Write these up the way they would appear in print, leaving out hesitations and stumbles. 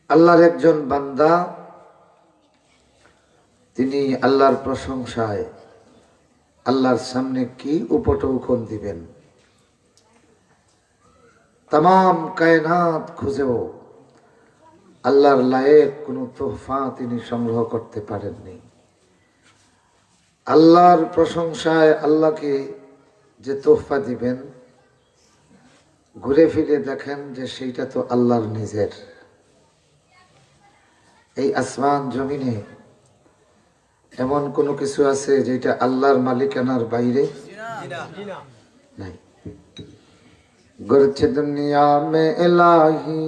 আল্লাহর একজন বান্দা, তিনি আল্লাহর প্রশংসায় আল্লাহর সামনে কি উপটৌকন দিবেন। তাম কায়নাত খুঁজেও আল্লাহর লায়েক কোনো তোহফা তিনি সংগ্রহ করতে পারেননি। আল্লাহর প্রশংসায় আল্লাহকে যে তোহফা দিবেন, ঘুরে ফিরে দেখেন যে সেইটা তো আল্লাহর নিজের। এই আসমান জমিনে এমন কোনো কিছু আছে যেটা আল্লাহর মালিকানার বাইরে নাই। গরচে দুনিয়া মে ইলাহি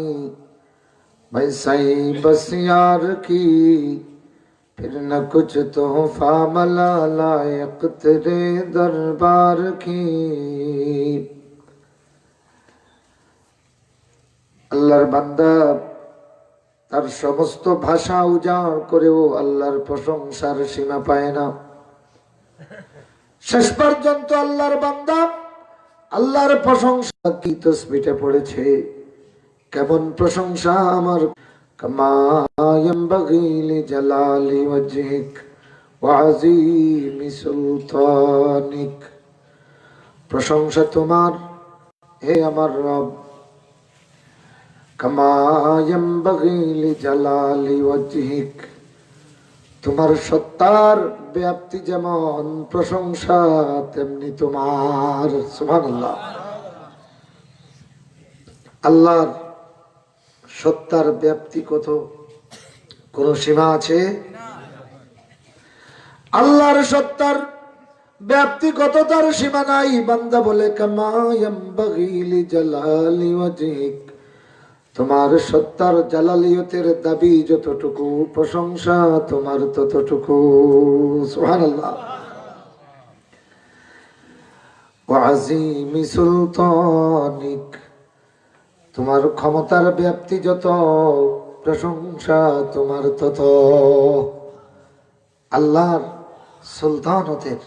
বৈসাই বস यार की फिर न कुछ तोहफा मला लायक तेरे दरबार की। আল্লাহর বান্দা তার সমস্ত ভাষা উজাড় করেও আল্লাহর প্রশংসার সীমা পায় না। শেষ পর্যন্ত আল্লাহর বান্দা আল্লাহর প্রশংসা কি তসবিহে পড়েছে, কেমন প্রশংসা আমার। কামা ইয়ানবাগি লিজালালি ওয়াজহিক ওয়া আযীমি সুলতানিক। প্রশংসা তোমার হে আমার রব, কামা ইয়ানবাগি লিজালালি ওয়াজহিক, তোমার সত্তার ব্যাপ্তি যেমন প্রশংসা তেমনি তোমার। সুবহানাল্লাহ। আল্লাহর সত্তার ব্যাপ্তি কত, কোন সীমা আছে? আল্লাহর সত্তার ব্যাপ্তি কত, তার সীমা নাই। বান্দা বলে কামা ইয়ানবাগি লিজালালি ওয়াজহিক, তোমার সত্তার জালালিয়তের দাবি যতটুকু, প্রশংসা তোমার ততটুকু। সুবহানাল্লাহ। ওয়া আযীমি সুলতানিক, তোমার ক্ষমতার ব্যাপ্তি যত, প্রশংসা তোমার তত। আল্লাহর সুলতানতের,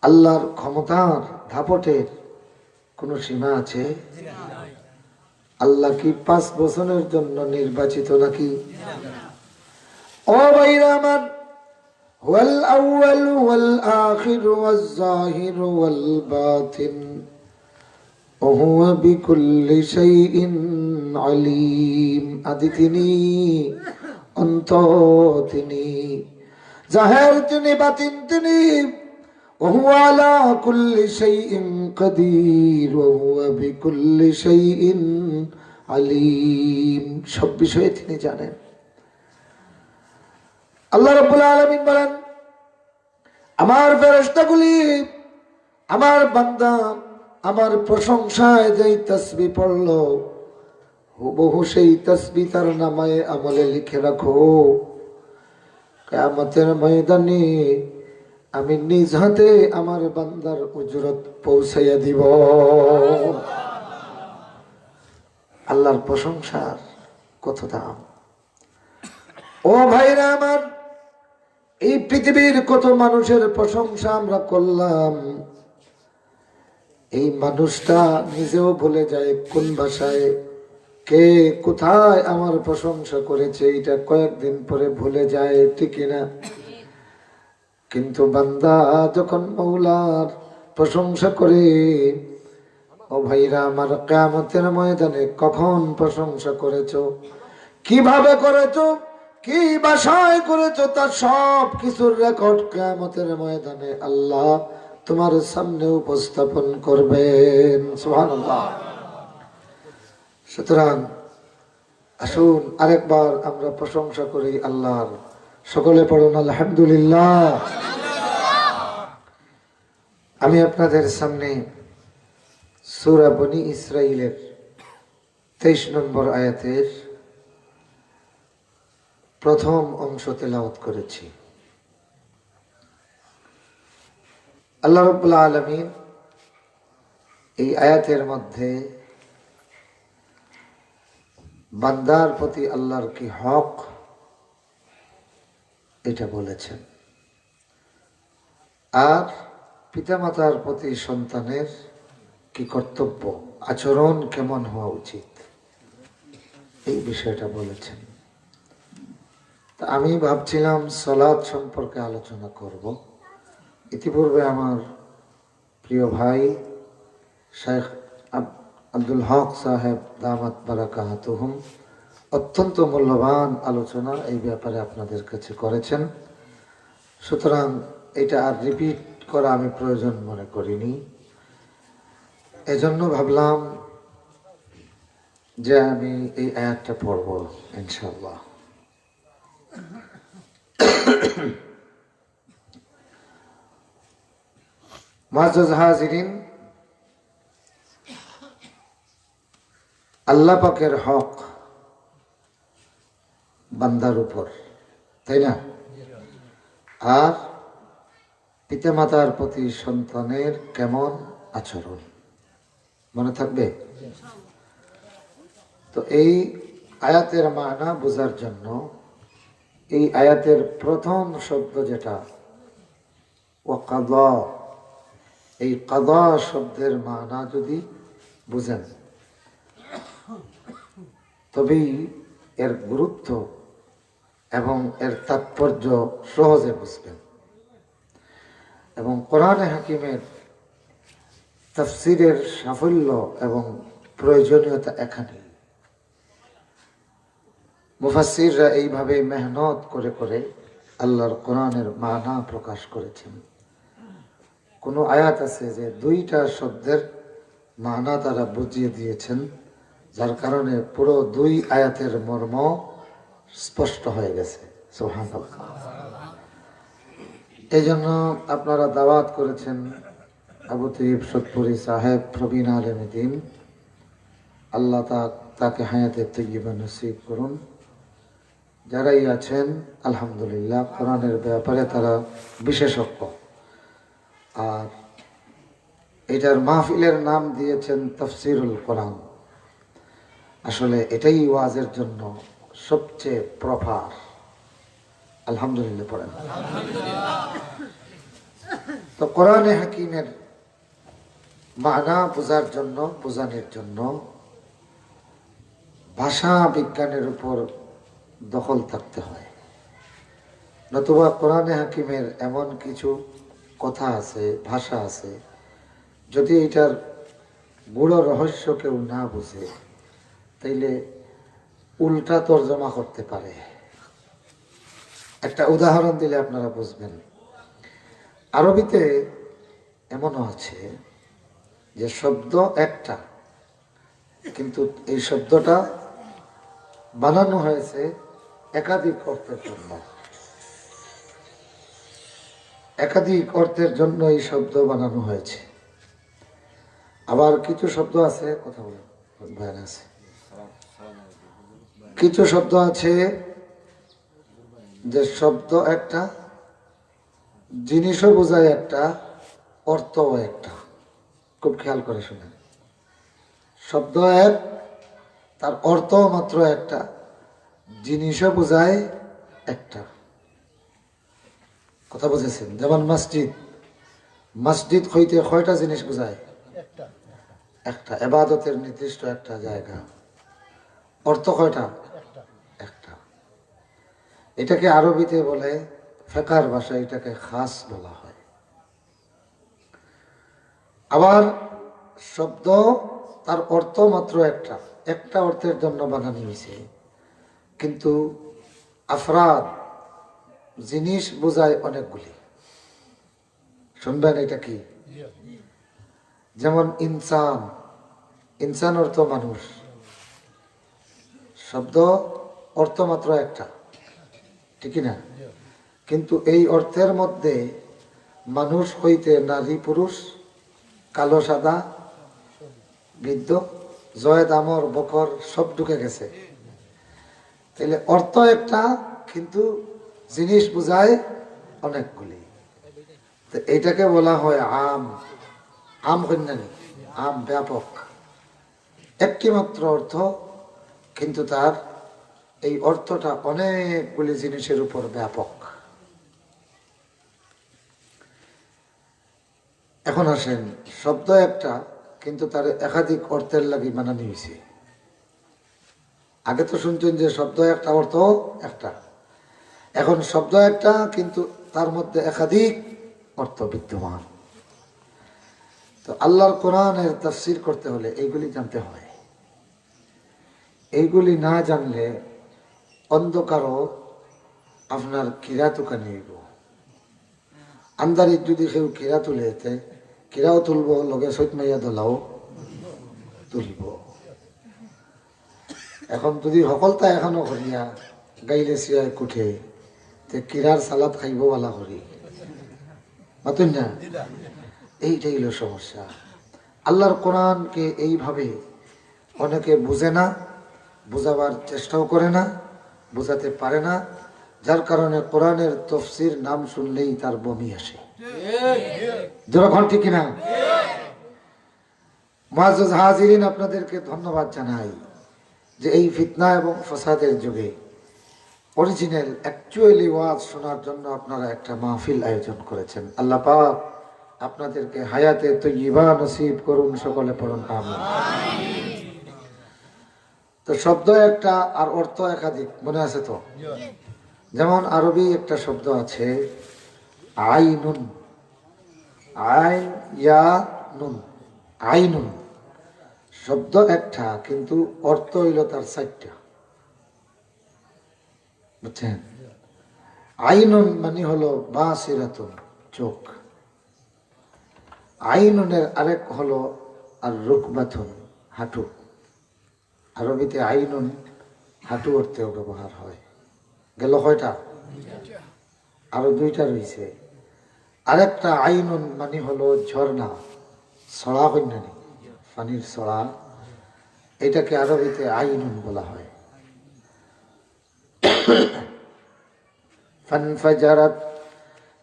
আল্লাহর ক্ষমতার দাপটের কোন সীমা আছে? আল্লাহ কি 5 বছরের জন্য নির্বাচিত নাকি? ও ভাইরা আমার, হুয়াল আউয়াল ওয়াল আখির ওয়াজ জাহির ওয়াল বাতিন ওয়া হুয়া বিকুল্লি শাইইন আলিম। আদি তিনি, অন্ত তিনি, জাহির তিনি, বাতিন তিনি। ওয়া হুয়া আলা কুল্লি শাইইন কাদির ওয়া হুয়া বিকুল্লি শাইইন আলিম। সব বিষয়ে তিনি জানেন। আল্লাহ রাব্বুল আলামিন বলেন, আমার ফেরেশতাগুলি, আমার বান্দা আমার প্রশংসায় যেই তাসবিহ পড়লো, হুবহু সেই তাসবিহ তার নামায়ে আমলে লিখে রাখো। কিয়ামতের ময়দানে আমি নিজ হাতে আমার বান্দার উজরত পৌঁছাইয়া দিব। আল্লাহর প্রশংসার কত দাম! ও ভাইরা আমার, এই পৃথিবীর কত মানুষের প্রশংসা আমরা করলাম, এই মানুষটা নিজেও ভুলে যায় কোন ভাষায় কে কোথায় আমার প্রশংসা করেছে, এটা কয়েকদিন পরে ভুলে যায়, ঠিক না? কিন্তু বান্দা যখন মওলার প্রশংসা করে, ও ভাইরা আমার, কিয়ামতের ময়দানে কখন প্রশংসা করেছো, কিভাবে করেছো, কি ভাষায় করেছো, তার সব কিছুর রেকর্ড কিয়ামতের ময়দানে আল্লাহ তোমার সামনে উপস্থাপন করবেন। সুবহানাল্লাহ। সুতরাং আসুন আরেকবার আমরা প্রশংসা করি আল্লাহর। সকলে পড়ুন আলহামদুলিল্লাহ। আমি আপনাদের সামনে সূরা বনী ইসরাইলের 23 নম্বর আয়াতের প্রথম অংশ তেলাওয়াত করেছি। আল্লাহ রাব্বুল আলামিন এই আয়াতের মধ্যে বান্দার প্রতি আল্লাহর কি হক এটা বলেছেন, আর পিতামাতার প্রতি সন্তানের কি কর্তব্য, আচরণ কেমন হওয়া উচিত, এই বিষয়টা বলেছেন। তা আমি ভাবছিলাম সালাত সম্পর্কে আলোচনা করব। ইতিপূর্বে আমার প্রিয় ভাই শেখ আব্দুল হক সাহেব দামাত বারাকাতুহুম অত্যন্ত মূল্যবান আলোচনা এই ব্যাপারে আপনাদের কাছে করেছেন। সুতরাং এটা আর রিপিট করা আমি প্রয়োজন মনে করিনি। এজন্য ভাবলাম যে আমি এই আয়াতটা পড়ব ইনশাআল্লাহ। মুআজ্জাজ হাজিরিন, আল্লাহ পাকের হক বান্দার উপর, তাই না? আর পিতামাতার প্রতি সন্তানের কেমন আচরণ মনে থাকবে? তো এই আয়াতের মানা বোঝার জন্য এই আয়াতের প্রথম শব্দ যেটা ওয়াকাদা, এই কাদা শব্দের মানা যদি বুঝেন তবেই এর গুরুত্ব এবং এর তাৎপর্য সহজে বুঝবেন। এবং কোরআনে হাকিমের তাফসিরের সাফল্য এবং প্রয়োজনীয়তা এখানে। মুফাসসিররা এইভাবে মেহনত করে করে আল্লাহর কোরআনের মানা প্রকাশ করেছেন। কোনো আয়াত আছে যে দুইটা শব্দের মানা তারা বুঝিয়ে দিয়েছেন, যার কারণে পুরো দুই আয়াতের মর্ম স্পষ্ট হয়ে গেছে। সুবহানাল্লাহ। এই জন্য আপনারা দাওয়াত করেছেন আবু তৈব সতপুরি সাহেব প্রবীণ আলেম দ্বীন, আল্লাহ তাকে হায়াতে তৈয়বা নসিব করুন। যারাই আছেন আলহামদুলিল্লাহ কোরআনের ব্যাপারে তারা বিশেষজ্ঞ। আর এটার মাহফিলের নাম দিয়েছেন তাফসিরুল কোরআন। আসলে এটাই ওয়াজের জন্য সবচেয়ে প্রপার। আলহামদুলিল্লাহ পড়েন। তো কোরআনে হাকিমের মানা বোঝার জন্য, বোঝানোর জন্য ভাষা বিজ্ঞানের উপর দখল থাকতে হয়, নতুবা কোরআনে হাকিমের এমন কিছু কথা আছে, ভাষা আছে, যদি এটার গুড় রহস্য কেউ না বুঝে তাইলে উল্টা তর্জমা করতে পারে। একটা উদাহরণ দিলে আপনারা বুঝবেন। আরবিতে এমনও আছে যে শব্দ একটা, কিন্তু এই শব্দটা বানানো হয়েছে একাধিক অর্থের জন্য। একাধিক অর্থের জন্য এই শব্দ বানানো হয়েছে। আবার কিছু শব্দ আছে, কথা বলেন ভয়ান আছে, কিছু শব্দ আছে যে শব্দ একটা, জিনিসও বোঝায় একটা, অর্থও একটা। খুব খেয়াল করে শুনেন, শব্দ এক, তার অর্থ মাত্র একটা, জিনিসও বোঝায় একটা। কথা বুঝেছেন? যেমন মসজিদ, মসজিদ হইতে কয়টা জিনিস বোঝায়? একটা। ইবাদতের নির্দিষ্ট একটা জায়গা, অর্থ কয়টা? একটা। এটাকে আরবিতে বলে, ফিকহের ভাষায় এটাকে খাস বলা হয়। আবার শব্দ তার অর্থ মাত্র একটা, একটা অর্থের জন্য বানানো হয়েছে, কিন্তু আফরাদ জিনিস বোঝায় অনেকগুলি। শুনবেন এটা কি? যেমন ইনসান, ইনসান অর্থ মানুষ, শব্দ অর্থ মাত্র একটা, ঠিক না? কিন্তু এই অর্থের মধ্যে মানুষ হইতে নারী পুরুষ, কালো সাদা, বৃদ্ধ, জয়েদ আমর বকর সব ঢুকে গেছে। তাহলে অর্থ একটা, কিন্তু জিনিস বোঝায় অনেকগুলি। তো এইটাকে বলা হয় আম। আম কন্যানি, আম ব্যাপক, একটি মাত্র অর্থ, কিন্তু তার এই অর্থটা অনেকগুলি জিনিসের উপর ব্যাপক। এখন আসেন, শব্দ একটা, কিন্তু তার একাধিক অর্থের লাগি বানানো হয়েছে। আগে তো শুনছেন যে শব্দ একটা, অর্থ একটা, এখন শব্দ একটা, কিন্তু তার মধ্যে একাধিক অর্থ বিদ্যমান। তো আল্লাহর কোরআনের তাফসীর করতে হলে এইগুলি জানতে হয়। এইগুলি না জানলে অন্ধকারও আপনার কিরাতুকা নিব। আন্দারিত যদি কেউ কিরা তুলে যেতে, কিরাও তুলব, লগে সৈত মাইয়া দোলাও তুলব। এখন যদি সকলতা এখনো করিয়া গাইলে সিয়ায় কুঠে, তে কিরার সালাদ খাইব বালা করি মাতুন না। এইটাই হলো সমস্যা। আল্লাহর কোরআনকে এইভাবে অনেকে বুঝে না, বুঝাবার চেষ্টাও করে না, বুঝাতে পারে না, যার কারণে কোরআনের তাফসীর নাম শুনলেই তার বমি আসে। যখন ঠিক কিনা? মুআজ্জাজ হাজিরিন, আপনাদেরকে ধন্যবাদ জানাই যে এই ফিতনা এবং ফাসাদের যুগে অরিজিনাল অ্যাকচুয়ালি ওয়াজ শোনার জন্য আপনারা একটা মাহফিল আয়োজন করেছেন। আল্লাহ পাক আপনাদেরকে হায়াতে তৈয়্যিবা নসিব করুন, সকলে পড়ুন আমিন। তো শব্দ একটা আর অর্থ একাধিক, মনে আছে তো? যেমন আরবি একটা শব্দ আছে আইনুন, আইন ইয়া নুন, আইনুন শব্দ একটা, কিন্তু অর্থ হইল তার 4টা, বুঝছেন? আইনুন মানে হলো বাসিরাতুন, চোখ। আইনুনের আরেক হলো আর রুকবাতুন, হাঁটু। আরবিতে আইনুন হাঁটু অর্থেও ব্যবহার হয়। গেল কয়টা? আরো 2টা রয়েছে। আরেকটা আইনুন মানে হলো ঝর্ণা, ছড়া, কন্যানি পানির ছড়া, এটাকে আরবিতে আইনুন বলা হয়। ফানফাজারাত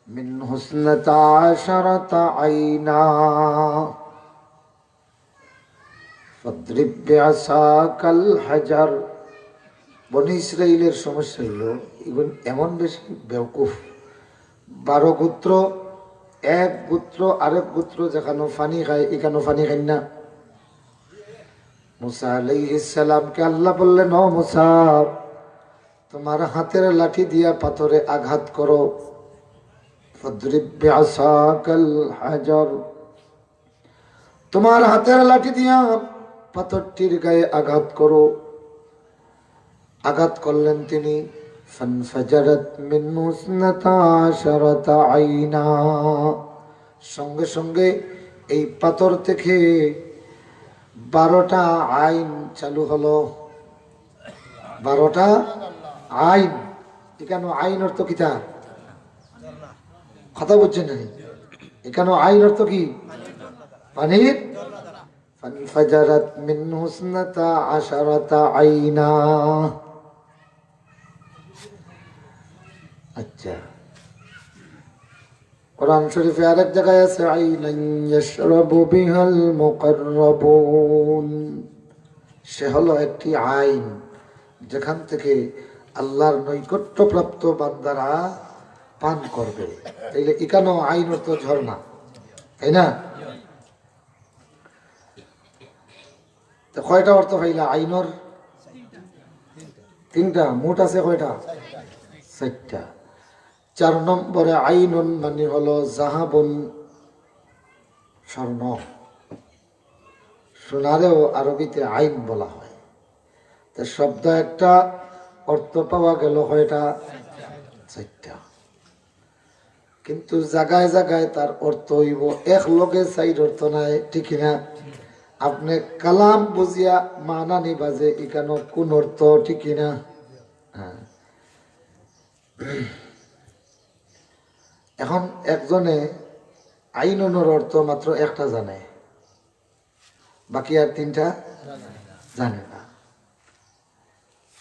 মিন হুসনাতা আশারাতা আইনা ফাদরিব বিআসাকাল হাজার। বনি ইসরাইলের সমস্যা হলো এগুলো এমন বেশি বেওকুফ, 12 গোত্র, এক গোত্র আরেক গোত্র যেখানে পানি খায় এখানে পানি খাই না। মুসা আলাইহিস সালামকে আল্লাহ বললেন, ও মুসা, তোমার হাতের লাঠি দিয়া পাথরে আঘাত করো। ফাদরিব বিআসাকাল হাজার, তোমার হাতের লাঠি দিয়া পাথরটির গায়ে আঘাত করো। আঘাত করলেন তিনি। ফানফাজারাত মিন হুসনাতা আশারাতা আইনা, সঙ্গে সঙ্গে এই পাথর থেকে 12টা আইন চালু হলো। 12টা আইন। এখানে আইন অর্থ কিতা? কথা বুঝছেন না? এখানে আইন অর্থ কি? পানির। ফানফাজারাত মিন হুসনাতা আশারাতা আইনা। আচ্ছা, কোরআন শরীফে আরেক জায়গায় আছে আইনান ইয়াশরাবু বিহাল মুকাররাবুন, সে হলো একটি আইন যেখান থেকে আল্লাহর নৈকট্যপ্রাপ্ত বান্দারা পান করবে। তাইলে এখানেও আইন অর্থ ঝর্ণা, তাই না? তো কয়টা অর্থ পাইলা আইনর? 3টা। মোট আছে কয়টা? 4টা। 4 নম্বরে আইনুন মানে হলো জাহাবুন, স্বর্ণ। সোনারেও আরবিতে আইন বলা হয়। তো শব্দ একটা, অর্থ পাওয়া গেল কয়টা? 4টা। কিন্তু জায়গায় জায়গায় তার অর্থ হইব এক লগে 4 অর্থ নাই, ঠিক না? আপনি কালাম বুঝিয়া মানা নিবা যে এখানে কোন অর্থ, ঠিক না? হ্যাঁ। এখন একজনে আইনুনের অর্থ মাত্র একটা জানে, বাকি আর 3টা জানে না।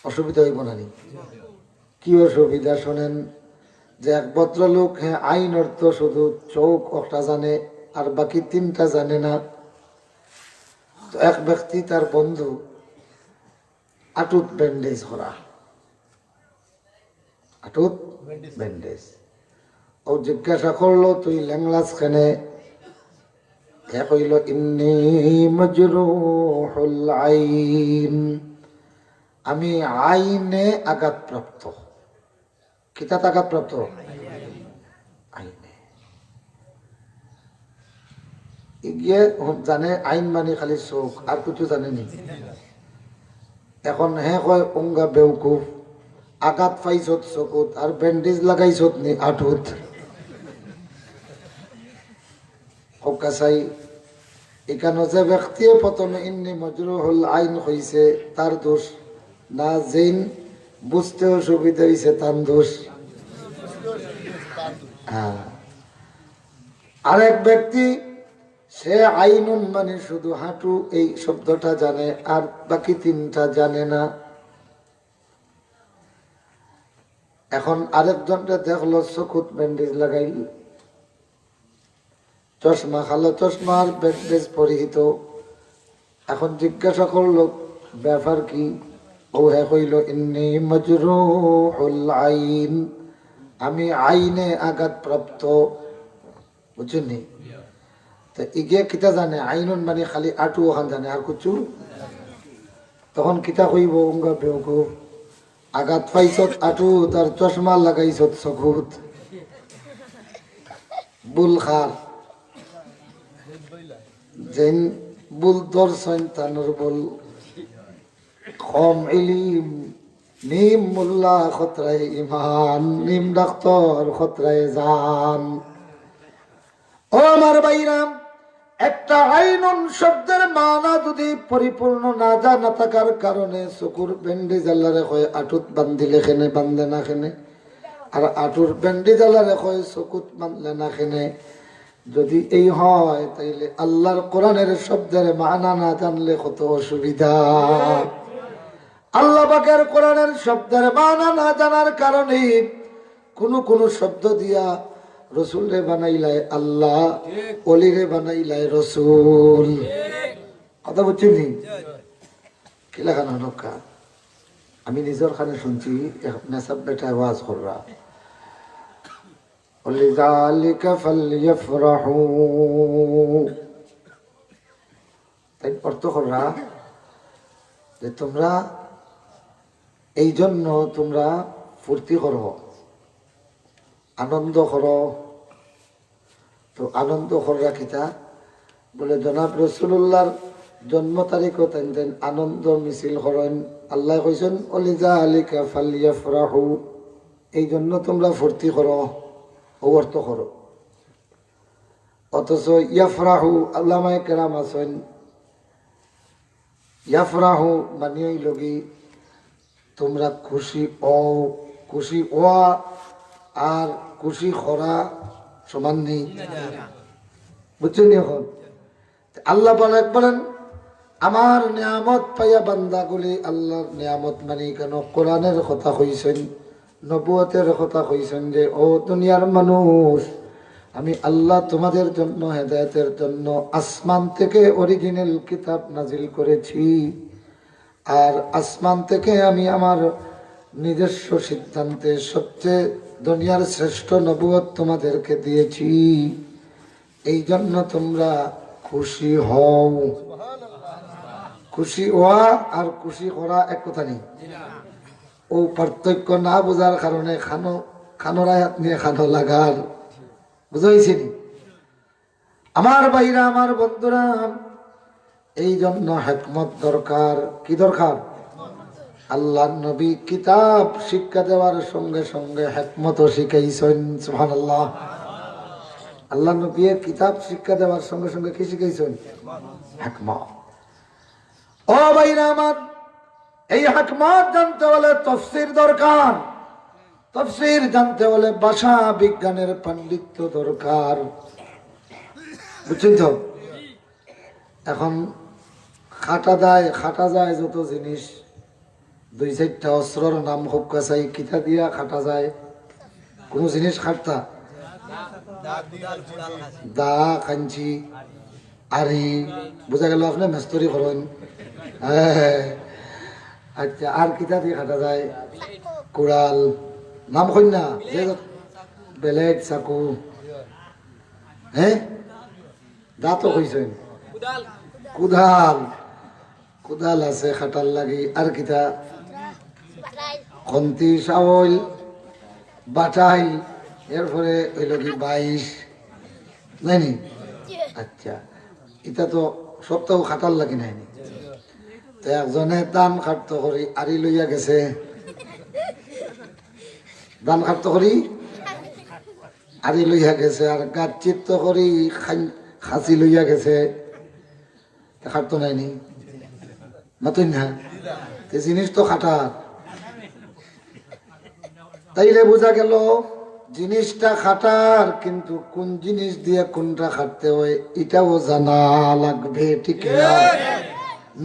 অসুবিধা হইব না? কি অসুবিধা? শোনেন, যে এক ভদ্রলোক আইন অর্থ শুধু চোখ একটা জানে আর বাকি 3টা জানে না। তো এক ব্যক্তি তার বন্ধু আটুত ব্যান্ডেজ করা, আটুত ব্যান্ডেজ। ও জিজ্ঞাসা করলো, তুই ল্যাংলাস খানে? কইল ইন্নী মাজরুহুল আইন, আমি আইনে আঘাতপ্রাপ্ত। কিতা তাকাত প্রাপ্ত আইনে ইগিয়ে জানে আইন মানে খালি চোখ আর কিছু জানেনি। এখন হে কয় উঙ্গা বেউকুফ, আঘাত পাইছত চকুত আর ব্যান্ডেজ লাগাইছত নি আঁঠুত। কাছাই এখানে যে ব্যক্তি প্রথমে ইন্নি মজরুহুল আইন হইছে তার দোষ না, যেইন বুঝতে অসুবিধা হইছে তার দোষ। আরেক ব্যক্তি সে আইনুন মানে শুধু হাঁটু এই শব্দটা জানে আর বাকি তিনটা জানে না। এখন আরেকজনটা দেখলো চকুত ব্যান্ডেজ লাগাইল, চশমা খালো, চশমার ব্যান্ডেজ পরিহিত। এখন জিজ্ঞাসা করলো ব্যাপার কি? ও হ্যাঁ কইল ইন্নী মজরুহুল আইন, আমি আইনে আঘাত প্রাপ্ত। বুঝছেন? তো ইগে কিতা জানে আইনুন মানে খালি আটু ওখান জানে আর কিছু। তখন কিতা কইব উঙ্গা বেউকুফ, আঘাত পাইছত আটু তার চশমা লাগাইছত চকুত। বুল খার যেন বুল দর্শন তানোর বল কম ইলিম, নিম মোল্লা খতরায় ইমান, নিম ডাক্তার খতরায় জান। ও আমার ভাইরাম, একটা আইনুন শব্দের মানা যদি পরিপূর্ণ না জানা থাকার কারণে চকুর ব্যান্ডেজ আল্লাহরে কয় আঁটুত বান্ধিলে খেনে বান্ধলে না খেনে, আর আঁটুর ব্যান্ডেজ আল্লাহরে কয় চকুত বান্ধলে না খেনে। যদি এই হয় তাইলে আল্লাহর কোরআনের শব্দের মানা না জানলে কত অসুবিধা। আল্লাহ পাকের কোরআনের শব্দের মানা না জানার কারণে কোন শব্দ দিয়া রসুল রে বানাইলাই আল্লাহ, অলি রে বানাইলাই রসুল। কথা বুঝছেন? কি লাগানো নৌকা আমি নিজের খানে শুনছি, নেশাব বেটা আওয়াজ কররা লিযালিকা ফালইফরাহু, তাই অর্থ কররা যে তোমরা এই জন্য তোমরা ফুর্তি করো, আনন্দ করো। তো আনন্দ কররা কিতা বলে জনাব রাসূলুল্লাহর জন্ম তারিখও তেন আনন্দ মিছিল করেন। আল্লাহ কইছেন লিযালিকা ফালইফরাহু, এই জন্য তোমরা ফুর্তি করো, ও অর্থ করো। অথচ ইয়াফরাহু আল্লামায়ে কেরাম আছেন, ইয়াফরাহু মানে হইল কি তোমরা খুশি হও, খুশি হওয়া আর খুশি করা সমান নেই। বুঝছেন? এখন আল্লাহ বলেন আমার নিয়ামত পাইয়া বান্দাগুলি আল্লাহর নিয়ামত মানে কেন কোরআনের কথা কইছেন, নবুয়তের কথা কইছেন যে ও দুনিয়ার মানুষ, আমি আল্লাহ তোমাদের জন্য হেদায়েতের জন্য আসমান থেকে অরিজিনাল কিতাব নাজিল করেছি, আর আসমান থেকে আমি আমার নিজস্ব সিদ্ধান্তে সবচেয়ে দুনিয়ার শ্রেষ্ঠ নবুয়ত তোমাদেরকে দিয়েছি। এই জন্য তোমরা খুশি হও। খুশি হওয়া আর খুশি করা এক কথা নেই। ও পার্থক্য না বোঝার কারণে খানোর আয়াত নিয়ে খানো লাগার বুঝাইছি। আমার ভাইরা, আমার বন্ধুরা, এই জন্য হিকমত দরকার। কি দরকার? আল্লাহ নবী কিতাব শিক্ষা দেওয়ার সঙ্গে সঙ্গে হিকমতও শিখাইছেন। সুবহানাল্লাহ। আল্লাহ নবী কিতাব শিক্ষা দেওয়ার সঙ্গে সঙ্গে কি শিখাইছেন? হিকমত। ও ভাইরা আমার, এই হিকমত জানতে হলে তাফসীর দরকার। তাফসীর জানতে হলে ভাষা বিজ্ঞানের পাণ্ডিত্য দরকার। বুঝছেন তো? এখন খাটা যায় যত জিনিস, দুই চারটা অস্ত্রর নাম হোক কাছাই কিতা দিয়া খাটা যায়। কোন জিনিস খাটতা দা, কাঞ্চি, আরি, বোঝা গেল আপনি মেস্তরি করেন। আচ্ছা, আর কিতা দিয়ে খাটা যায়? কুড়াল, নাম কই না, বেলেট, চাকু, হ্যাঁ দাঁতও কইছেন, কুদাল, কুদাল আছে খাটার লাগি। আর কিতা? খন্তি, শাওল, বাটাই, এরপরে হইল কি 22, নাইনি? আচ্ছা, এটা তো সপ্তাহ খাটার লাগি নাইনি। তো একজনে দান খাটত করি আরি লইয়া গেছে, দান খাটত করি আরি লইয়া গেছে, আর গাছ চিত্ত করি খাসি লইয়া গেছে, খাটত নাইনি? মাতুন না, জিনিস তো খাটার। তাইলে বোঝা গেল জিনিসটা খাটার, কিন্তু কোন জিনিস দিয়ে কোনটা খাটতে হয় এটাও জানা লাগবে, ঠিক না?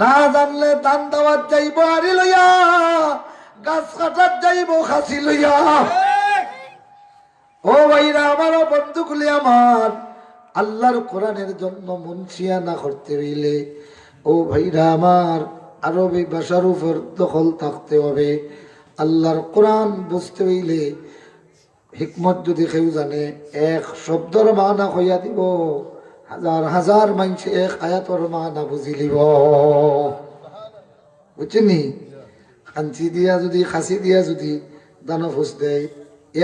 না জানলে দান দেওয়ার যাইব আরি লইয়া, গাছ কাটার যাইব খাসি লইয়া। ও ভাইরা আমার, বন্ধুগুলি আমার, আল্লাহর কোরআনের জন্য মুনসিয়া না করতে হইলে ও ভাইরা আমার আরবি ভাষার উপর দখল থাকতে হবে। আল্লাহর কোরআন বুঝতে হইলে হিকমত যদি কেউ জানে, এক শব্দর মানা হইয়া দিব, হাজার হাজার মানুষ এক আয়াতর মানা বুঝি লিব, বুঝছেনি? খাঞ্চি দিয়া যদি, খাসি দিয়া যদি দানো ফুস দেয়,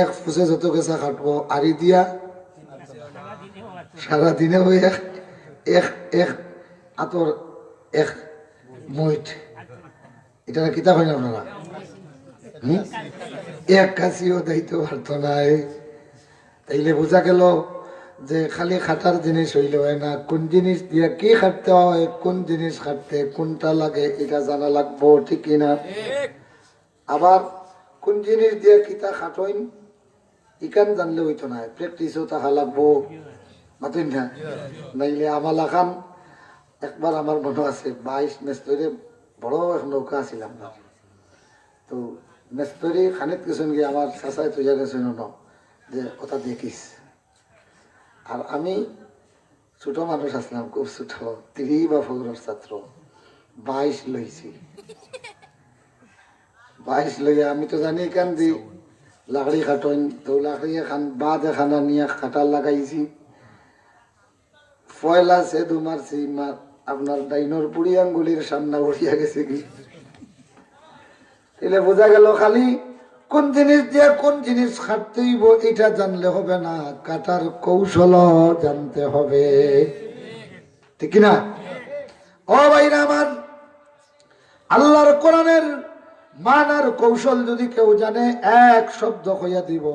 এক ফুসে যত গেছা কাটবো, আরি দিয়া সারাদিনে ওই এক এক আতর এক মইট, এটা কিতাব হয় না আপনারা? এক কাশিও দায়িত্ব পারত নাই। তাইলে বোঝা গেল যে খালি খাটার জিনিস হইলে হয় না, কোন জিনিস দিয়ে কি খাটতে হয়, কোন জিনিস খাটতে কোনটা লাগে এটা জানা লাগবো, ঠিক কিনা? আবার কোন জিনিস দিয়ে কিতা খাটইন ইকান জানলে হইতো না, প্র্যাকটিসও থাকা লাগবো, মাতুন না? নাইলে আমালা খান একবার আমার মনে আছে 22 মেস্তরে বড় এক নৌকা আসিলাম না, তো মেস্তরি খানিত গেছেন গিয়ে আমার চাচাই তুইয়া গেছেন যে ওটা দেখিস। আর আমি ছোট মানুষ আসলাম, খুব ছোট, 3 বা 4 ছাত্র, 22 লইছি। 22 লইয়া আমি তো জানি কেন দি লাকড়ি খাটইন, তো লাকড়ি খান বাদ এখানা নিয়ে খাটার লাগাইছি, ফয়লা সে মারছি, আপনার ডাইনোর বুড়ি আঙ্গুলির সামনে উঠিয়া গেছে কি। তাহলে বোঝা গেল খালি কোন জিনিস দিয়ে কোন জিনিস খাটতে হইব এটা জানলে হবে না, কাটার কৌশল জানতে হবে, ঠিক না? ও ভাইরা আমার, আল্লাহর কোরআনের মানার কৌশল যদি কেউ জানে, এক শব্দ হইয়া দিব,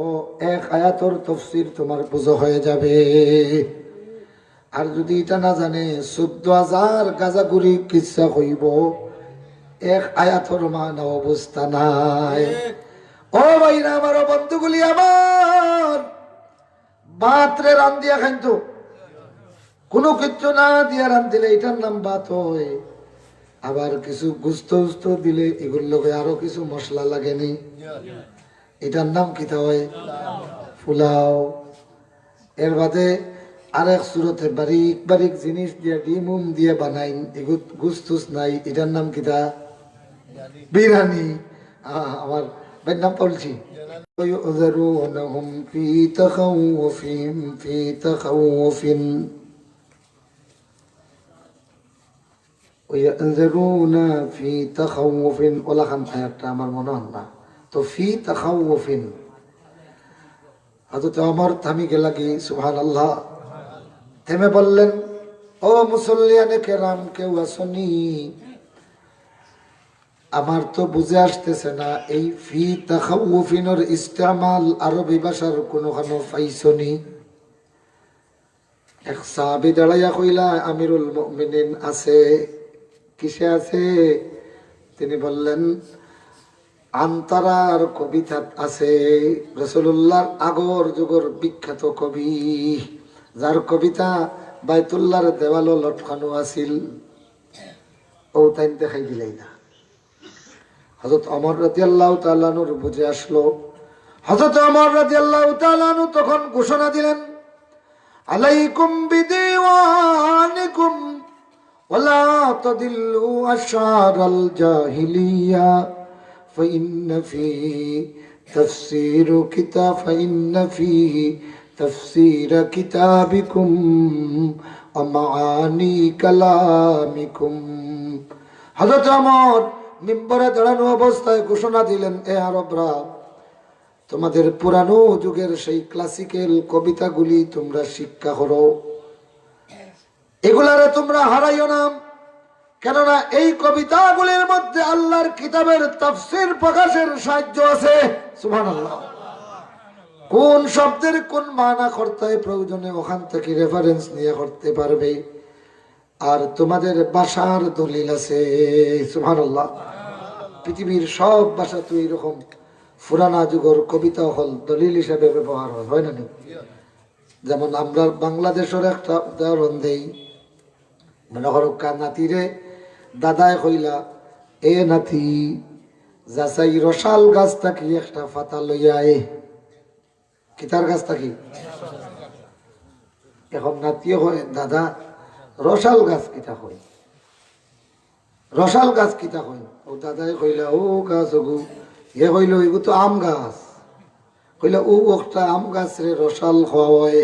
এক আয়াতর তফসির তোমার বুঝো হয়ে যাবে। আর যদি এটা না জানে 14,000 গাজাগুড়ি কিচ্ছা হইব, এক আয়াতর মানা অবস্থা নাই। ও ভাইরা আমার, বন্ধুগুলি আমার, বাতরে রান দিয়া খাইতো, কোনো কিচ্ছু না দিয়া রান দিলে এটার নাম বাত হয়। আবার কিছু গুস্ত উস্ত দিলে এগুলোর লোকে আরো কিছু মশলা লাগেনি, এটার নাম কিতা হয়? ফুলাও। এর বাদে আরেক সুরতে বারিক বারিক জিনিস দিয়ে ডিম দিয়ে বানাই, এগুলো গুস্তুস নাই, এটার নাম কিতা? বিরিয়ানি। আমার ভাইয়ের নাম বলছি। ويؤذرونهم في تخوفهم في تخوف ويأذرون في تخوف ওলা খান আয়াতটা আমার মনে হয় না, তো ফি তাখাউফিন হযরত ওমর থামি গেলা কি সুবহানাল্লাহ, থেমে বললেন, ও মুসল্লিয়ানে কেরাম, কেউ আসনি? আমার তো বুঝে আসতেছে না এই ফি তাখাউফিনের ইস্তেমাল আরবি ভাষার কোনখানে পাইছনি? এক সাহাবী দাঁড়াইয়া কইলা, আমিরুল মুমিনিন আছে। কিসে আছে? তিনি বললেন, আন্তারার কবিতা আছে, রাসূলুল্লাহর আগর যুগের বিখ্যাত কবি, যার কবিতা বাইতুল্লাহর দেওয়ালও লটকানো আছিল, ও তাই দেখাই দিলাই না। হযরত ওমর রাদিয়াল্লাহু তাআলা আনহুর বুঝে আসলো। হযরত ওমর রাদিয়াল্লাহু তাআলা আনহু তখন ঘোষণা দিলেন, আলাইকুম বিদিওয়ানিকুম ওয়ালা তাদিল্লু আশআরাল জাহিলিয়া ফাইন্না ফিহি তাফসীর কিতাবিকুম ওয়া মাআনি কালামিকুম। হযরত ওমর মিম্বরে দাঁড়ানো অবস্থায় ঘোষণা দিলেন, এ আরবরা, তোমাদের পুরানো যুগের সেই ক্লাসিক্যাল কবিতাগুলি তোমরা শিক্ষা করো, এগুলারে তোমরা হারাইও না। কেননা এই কবিতাগুলির মধ্যে আল্লাহর কিতাবের তাফসীর প্রকাশের সাহায্য আছে। সুবহানাল্লাহ। কোন শব্দের কোন মানা করতে হয় প্রয়োজনে ওখান থেকে রেফারেন্স নিয়ে করতে পারবে। আর তোমাদের ভাষার দলিল আছে। সুবহানাল্লাহ। পৃথিবীর সব ভাষা তো এরকম পুরানা যুগের কবিতা হল দলিল হিসেবে ব্যবহার হয় না? যেমন আমরা বাংলাদেশের একটা উদাহরণ দেই, মনে করো নাতিরে দাদায় কইলা, এ নাতি যাচাই রসাল গাছ থাকি একটা পাতা লইয়া এ। কিতার গাছ থাকি? এখন নাতিও হয়, দাদা রসাল গাছ কিতা হয়? রসাল গাছ কিতা হয়? ও দাদাই কইলা, ও গাছ ওগু। এ কইল, এগু তো আম গাছ। কইলা, ও একটা আম গাছ রে রসাল হয়।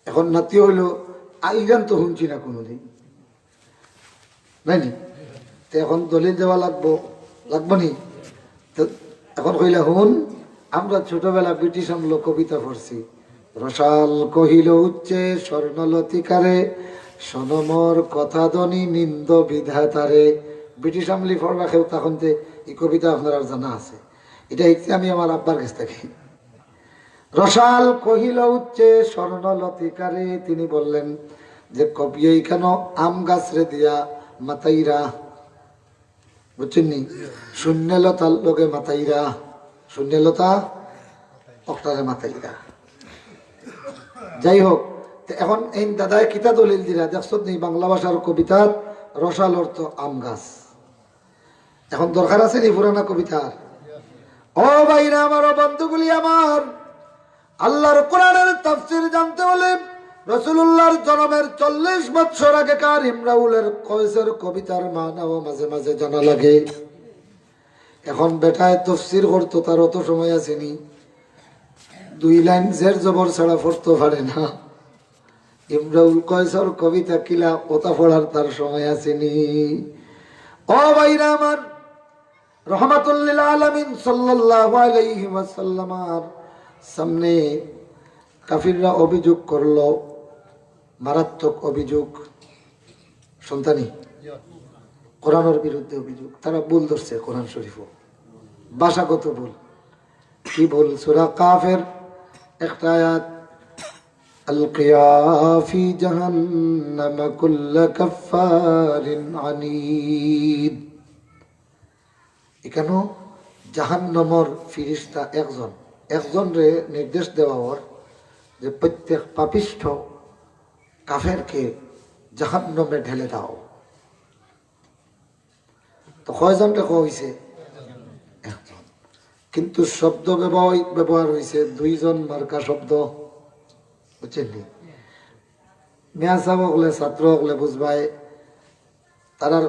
এখন নাতি হইল, আইগান তো শুনছি না কোনোদিন, নাইনি? তো এখন দলিল দেওয়া লাগবো নি? তো এখন কইলা, হুন, আমরা ছোটবেলা ব্রিটিশ আমল কবিতা পড়ছি, রসাল কহিল উচ্চে স্বর্ণলতিকারে, সনমর কথা ধ্বনি নিন্দ বিধাতারে। ব্রিটিশ আমলি পড়বা কেউ তখন এই কবিতা আপনার আর জানা আছে। এটা আমি আমার আব্বার কাছ থেকে। রসাল কহিল উচ্চে স্বর্ণলতিকারে, তিনি বললেন যে কবি কেন আম গাছ রে দিয়া মাতাইরা, বুঝছেন নি? শূন্যলতার লোকে মাতাইরা, শূন্যলতা অক্টারে মাতাইরা। যাই হোক, এখন এই দাদায় কিতা দলিল দিলা দেখছ নি? বাংলা ভাষার কবিতার রসাল অর্থ আম গাছ। এখন দরকার আছে নি পুরানা কবিতার? ও ভাইরা আমার, ও বন্ধুগুলি আমার, আল্লাহর কোরআনের তাফসীর জানতে হলে রাসূলুল্লাহর জন্মের 40 বছর আগেকার ইমরাউলের কয়সের কবিতার মানাও মাঝে মাঝে জানা লাগে। এখন বেটায় তাফসীর করতো, তার অত সময় আসেনি, 2 লাইন জের জবর ছাড়া পড়তে পারে না। ইমরাউল কয়সের কবিতা কিলা ওটা পড়ার তার সময় আসেনি। ও ভাইরা আমার, রহমাতুল লিল আলামিন সাল্লাল্লাহু আলাইহি ওয়াসাল্লামের সামনে কাফিররা অভিযোগ করলো, মারাত্মক অভিযোগ, সন্তানি কোরআনের বিরুদ্ধে অভিযোগ। তারা ভুল ধরছে কোরআন শরীফও, ভাষাগত ভুল। কি ভুল? সূরা কাফের একটা আয়াত, আলকিয়া ফি জাহান্নাম কুল্লা কাফারিন আনিদ। এখানে জাহান্নামের ফিরিস্তা একজন রে নির্দেশ দেওয়া ওর যে প্রত্যেক পাপিষ্ঠ কাফেরকে জাহান্নামে ঢেলে দাও। তো কয়জন রে হইছে? একজন। কিন্তু শব্দ ব্যবহার হয়েছে 2 জন মার্কা শব্দ, বুঝছেন? মেয়া সাহেব হলে ছাত্র হলে বুঝবাই। তার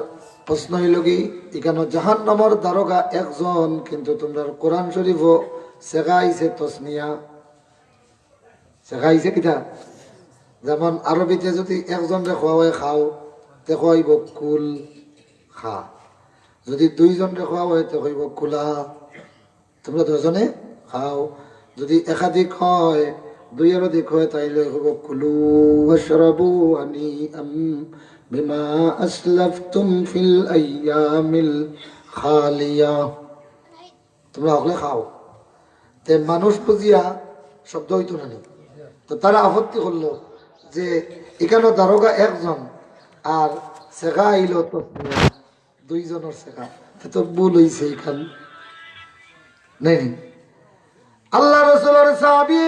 প্রশ্ন হইল কি, এখানে জাহান্নামের দারোগা একজন, কিন্তু তোমরা কোরআন শরীফও শেখাইছে তসনিয়া, শেখাইছে কিতা? যেমন আরবিতে যদি একজন রে খোয়াওয়াই খাও, তে কইব কুল খা। যদি 2 জন রে খোয়া হয় তে কইব কুলা, তোমরা 2 জনে খাও। যদি একাধিক হয়, 2 এর অধিক হয়, তাইলে কইব কুলু ওয়াশরাবু হানিআম বিমা আসলাফতুম ফিল আইয়ামিল খালিয়া। তোমরা হলে খাও। তে মানুষ বুঝিয়া শব্দ হইতো না। তো তারা আপত্তি করলো যে এখানে দারোগা একজন আর শেখা আইল তো 2 জনের শেখা, তো ভুল হইছে এখান নেই। আল্লাহ রাসূলের সাহাবী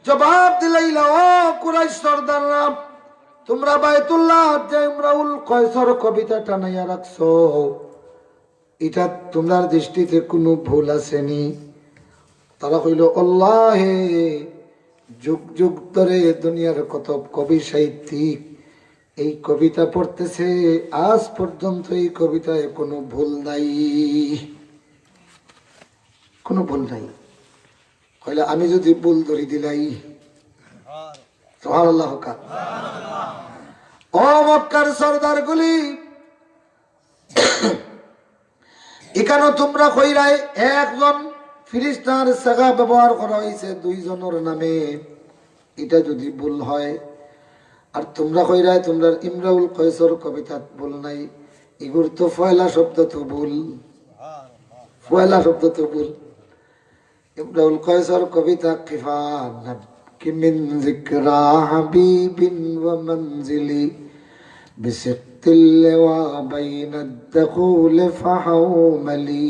জবাব দিলাইলা, ও কুরাইশ সরদাররা, তোমরা বাইতুল্লাহ যে ইমরাউল কয়সর কবিতাটা নাইয়া রাখছো, এটা তোমার দৃষ্টিতে কোনো ভুল আসেনি? তারা কইল, আল্লাহে, যুগ যুগ ধরে দুনিয়ার কত কবি সাহিত্যিক এই কবিতা পড়তেছে, আজ পর্যন্ত এই কবিতায় কোনো ভুল নাই, কোনো ভুল নাই। কইলে আমি যদি ভুল ধরি দিলাই, সুবহানাল্লাহ। ও মক্কার সরদার গুলি, এখানে তোমরা কইরাই একজন ফিরিস্তার সাগা ব্যবহার করা হয়েছে দুইজনের নামে, এটা যদি ভুল হয়, আর তোমরা কইরাই তোমরা ইমরাউল কয়সর কবিতা ভুল নাই, এগুর তো ফয়লা শব্দ তো ভুল, ফয়লা শব্দ তো ভুল। ইমরাউল কয়সর কবিতা কিফা নাবকি মিন যিকরা হাবিবিন ওয়া মানজিলি বিসিক্তিল লিওয়া বাইনাদ দুখুল ফাহাউমালি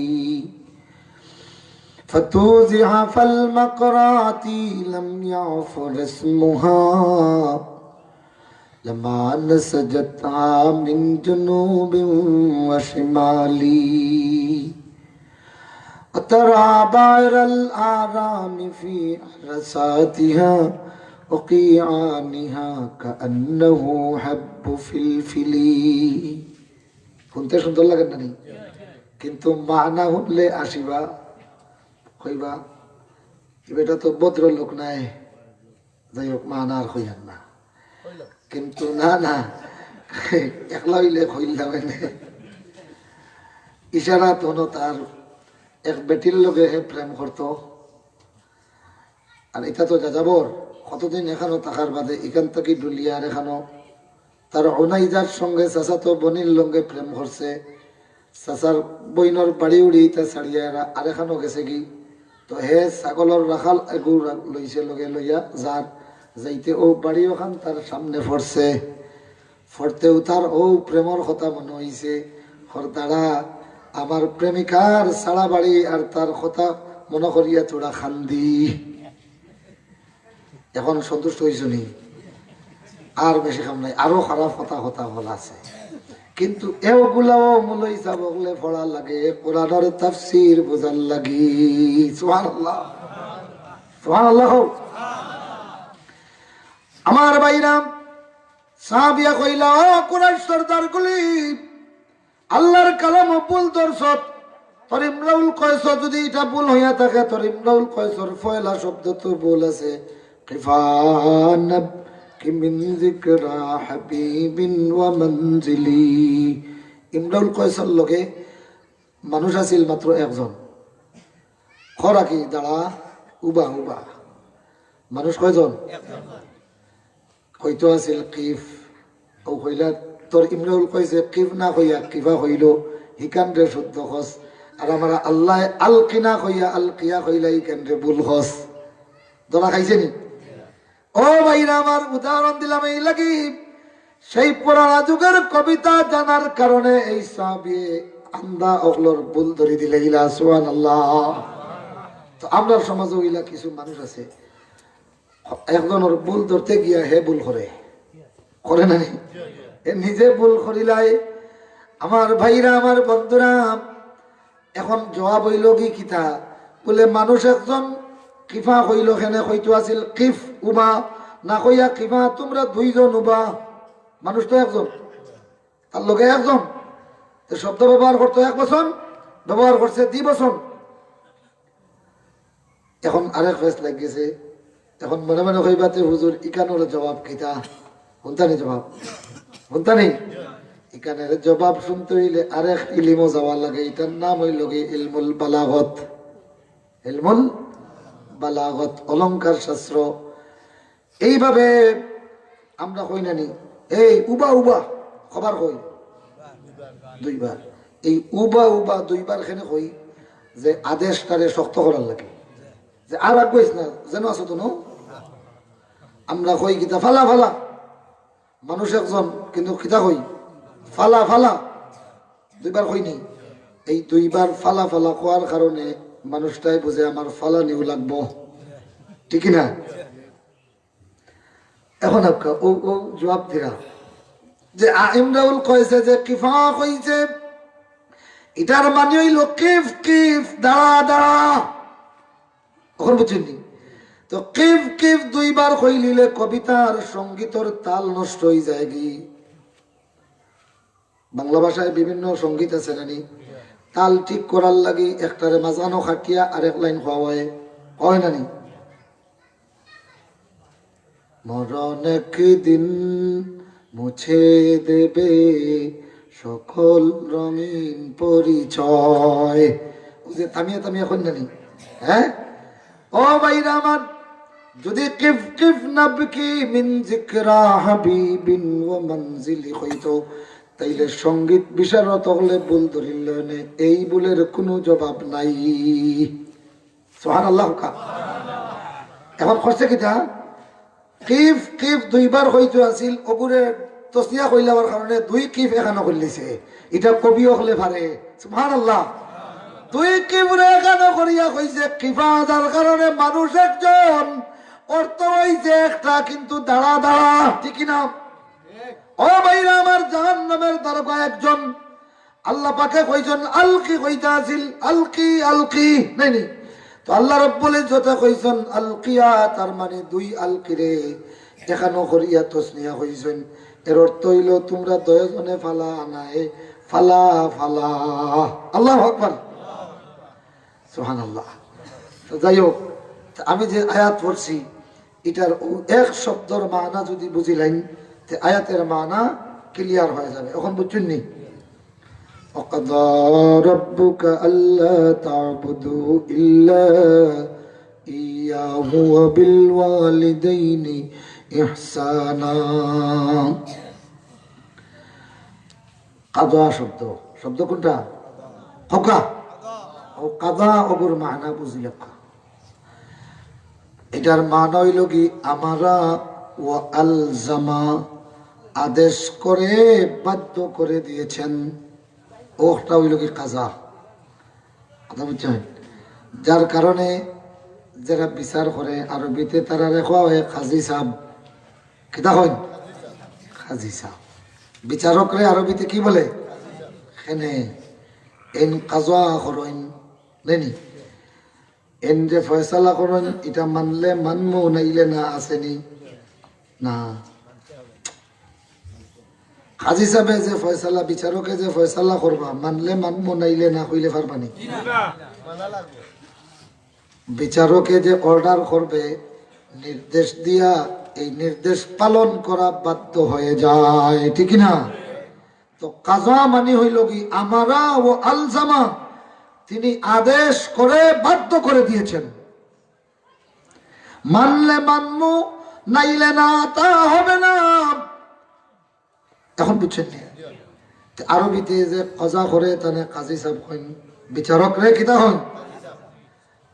فتوزع فالمقرات لم يعفر اسمها لما نسجتها من جنوب وشمال وترى بائر الآرام في رساتها وقيعانها كأنه حب فلفل শুনতে সুন্দর লাগে না, কিন্তু মানা হলে আসিবা কইবা এটা তো ভদ্রলোক নাই, যাই হোক মানা আর কইয়ান না, কিন্তু না না একলা হইলে কইলাম ইশারা তো তার এক বেটির লগে প্রেম করত, আর এটা তো যাযাবর কতদিন এখানো থাকার বাদে এখান থেকে ডুলিয়ার এখানো তার অনাইজার সঙ্গে চাচা তো বনির লঙ্গে প্রেম করছে, চাচার বইনর বাড়ি উড়ি তা ছাড়িয়া আর এখানো গেছে কি, তো হে ছাগলর রাখাল এগু লইছে লগে লইয়া যার যাইতে ও বাড়ি ওখান তার সামনে পড়ছে, পড়তেও তার ও প্রেমর কথা মনে হইছে, হরদাড়া আমার প্রেমিকার সারা বাড়ি আর তার কথা মনে করিয়া তোরা খান্দি। এখন সন্তুষ্ট হইছ নি? আর বেশি কাম নাই, আরো খারাপ কথা কথা হল আছে, কিন্তু এগুলাও মূল হিসাব হলে পড়া লাগে, কোরআনের তাফসীর বোঝার লাগি। সুবহানাল্লাহ সুবহানাল্লাহ। আমার ভাইরাম সাহাবিয়া কইলা, ও কুরাইশ সরদার গুলি, আল্লাহর কালাম ভুল দর্শত, তোর ইমরাউল কয়সর যদি এটা ভুল হইয়া থাকে, তোর ইমরাউল কয়সর ফয়লা শব্দ তো ভুল আছে, কিফানাব কি মিন যিকরা হাবিবিন ওয়া মানজিলি। ইমরাউল কয়সর লগে মানুষ আছিল মাত্র একজন, খরা কি দাঁড়া উবা উবা, মানুষ কয়জন? হয়তো আছিল কিফ, ও কইলা তোর ইমরাউল কইছে কিফ না কইয়া কিফা হইল, হিকান রে শুদ্ধ খস, আর আমার আল্লাহ আল কিনা কইয়া আল কিয়া কইলা হিকান রে ভুল খস। ধরা খাইছে নি? ও ভাইরা আমার, উদাহরণ দিলাম এই লাগি, সেই পুরানা যুগের কবিতা জানার কারণে এই সাহাবী আন্দা অগলর ভুল ধরি দিলে ইলা। সুবহানাল্লাহ। তো আমরা সমাজে ইলা কিছু মানুষ আছে, একজনের ভুল ধরতে গিয়া হে ভুল করে, করে না নিজে ভুল করিলাই। আমার ভাইরা আমার বন্ধুরা, এখন জবাব হইল কি কিতা বলে, মানুষ একজন কিফা হইল, খেনে হয়তো আছিল কিফ উবা না কইয়া কিফা, তোমরা দুইজন উবা, মানুষ তো একজন, তার লগে একজন, শব্দ ব্যবহার করতো এক বছর, ব্যবহার করছে 2 বছর। এখন আরেক ফেস লাগিয়েছে, এখন মনে মনে কইবাতে হুজুর ইকানোর জবাব কিতা, শুনতানি জবাব শুনতানি, ইকানের জবাব শুনতে হইলে আরেক ইলিমও যাওয়া লাগে, এটার নাম হইল কি ইলমুল বালাগত। ইলমুল বালাগত, অলংকার শাস্ত্র। এইভাবে আমরা কই নানি, এই উবা উবা খবর কই 2 বার, এই উবা উবা 2 বার খেনে কই যে আদেশটারে শক্ত করার লাগে, যে আর আগুইস না যেন আছো তো। আমরা কই কিতা ফালা ফালা, মানুষ একজন কিন্তু কিতা কই ফালা ফালা, 2 বার কইনি। এই 2 বার ফালা ফালা কোয়ার কারণে মানুষটাই বুঝে আমার ফালা নিউ লাগবো, ঠিক না? এখন আপকা ও ও জবাব দিরা যে ইমরাউল কইছে যে কিফা কইছে, এটার মানে হইল কিফ কিফ দাঁড়া দাঁড়া, এখন বুঝছেন? তো কিফ কিফ 2 বার কইলিলে কবিতার সঙ্গীতর তাল নষ্ট হয়ে যায় কি। বাংলা ভাষায় বিভিন্ন সঙ্গীত আছে নানি, তাল ঠিক করার লাগি একটারে মাঝখানো খাটিয়া আরেক লাইন খাওয়ায়, হয় নানি? মরণ একদিন মুছে দেবে সকল রঙিন পরিচয়, যে থামিয়া থামিয়া কই নানি হ্যাঁ ও ভাইরা আমার, যদি কিফ কিফ নাবকি মিন যিকরা হাবিবিন ওয়া মানজিলি হইতো, তাইলে সঙ্গীত বিশারদ হলে ভুল ধরিল নে, এই ভুলের কোনো জবাব নাই। সুবহানাল্লাহ। এখন করছে কিটা, কিফ কিফ দুইবার হইতো আছিল, ওগুরে তসনিয়া কইলার কারণে দুই কিফ এখানে করলিছে, এটা কবিও হলে পারে। সুবহানাল্লাহ। দুই কিফরে এখানে করিয়া কইছে কিফা, যার কারণে মানুষ একজন, অর্থ হইছে একটা, কিন্তু দাঁড়া দাঁড়া, ঠিক না? ও ভাইরা আমার, জাহান্নামের দরগা একজন, আল্লাহ পাকে কইছেন আলকি কইতা আছিল, আলকি আলকি নাইনি, তো আল্লাহ রাব্বুল ইজ্জত কইছেন আলকিয়া, তার মানে দুই আলকিরে এখানো করিয়া তসনিয়া কইছেন। এর অর্থ হইল তোমরা দয়জনে ফালা আনায় ফালা ফালা। আল্লাহু আকবার, সুবহানাল্লাহ। তো যাই হোক, আমি যে আয়াত পড়ছি এটার এক শব্দর মানা যদি বুঝিলেন, আয়াতের মানা ক্লিয়ার হয়ে যাবে। এখন বুঝছেন নি? وَقَضَى رَبُّكَ أَلَّا تَعْبُدُوا إِلَّا إِيَّاهُ وَبِالْوَالِدَيْنِ إِحْسَانًا। কাদা শব্দ কোনটা? হকা ও কাদা, ওগুর মানা বুঝিল। এটার মানা হইল কি, আমারা ও আলজামা, আদেশ করে বাধ্য করে দিয়েছেন, ওটা হইল কি কাজা। কথা বুঝছেন? যার কারণে যারা বিচার করে আরবিতে তারা রেখা হয় কাজী সাহেব। কিতা হয়? কাজী সাহেব। বিচারকরে আরবিতে কি বলে? হেনে এন কাজা করেন নেনি, এন যে ফয়সালা করেন, এটা মানলে মানমু, নাইলে না আসেনি না। কাজী সাহেবে যে ফয়সালা, বিচারকে যে ফয়সালা করবা, মানলে মানমু, নাইলে না কইলে পারবানি। বিচারকে যে অর্ডার করবে, নির্দেশ দিয়া এই নির্দেশ পালন করা বাধ্য হয়ে যায়, ঠিক না? তো কাজা মানে হইল কি, আমারা ও আলজামা, তিনি আদেশ করে বাধ্য করে দিয়েছেন। মানলে মানমু, নাইলে না, তা হবে না। এখন বুঝছেন? আরবিতে যে কজা করে তানে কাজী সাহেব হইন, বিচারক রে কিতা হন।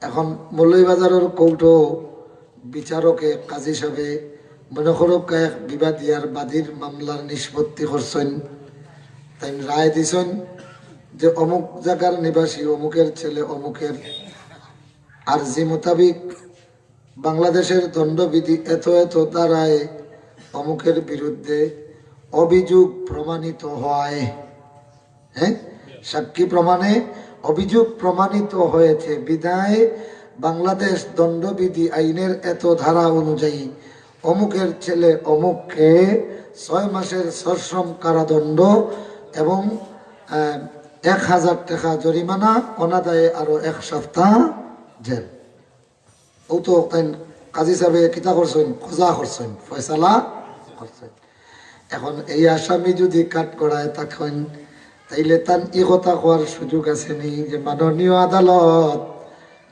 এখন মৌলভীবাজারের কৌটো বিচারকে কাজী সাহেবে মনে করো এক বিবাদিয়ার বাদীর মামলার নিষ্পত্তি করছেন, তাই রায় দিছেন যে অমুক জায়গার নিবাসী অমুকের ছেলে অমুকের আরজি মোতাবিক বাংলাদেশের দণ্ডবিধি এত এত দ্বারায় অমুকের বিরুদ্ধে অভিযোগ প্রমাণিত হয়। হ্যাঁ, সাক্ষী প্রমাণে অভিযোগ প্রমাণিত হয়েছে বিদায় বাংলাদেশ দণ্ডবিধি আইনের এত ধারা অনুযায়ী অমুকের ছেলে অমুককে 6 মাসের সশ্রম কারাদণ্ড এবং 1000 টাকা জরিমানা, অনাদায়ে আরো 1 সপ্তাহ জেল। ও তো কাজী সাহেব কিতা করছেন, খোঁজা করছেন, ফয়সালা করছেন। এখন এই আসামি যদি কাট করায় তখন তাইলে তার ই কথা কোয়ার সুযোগ আছে নি যে মাননীয় আদালত,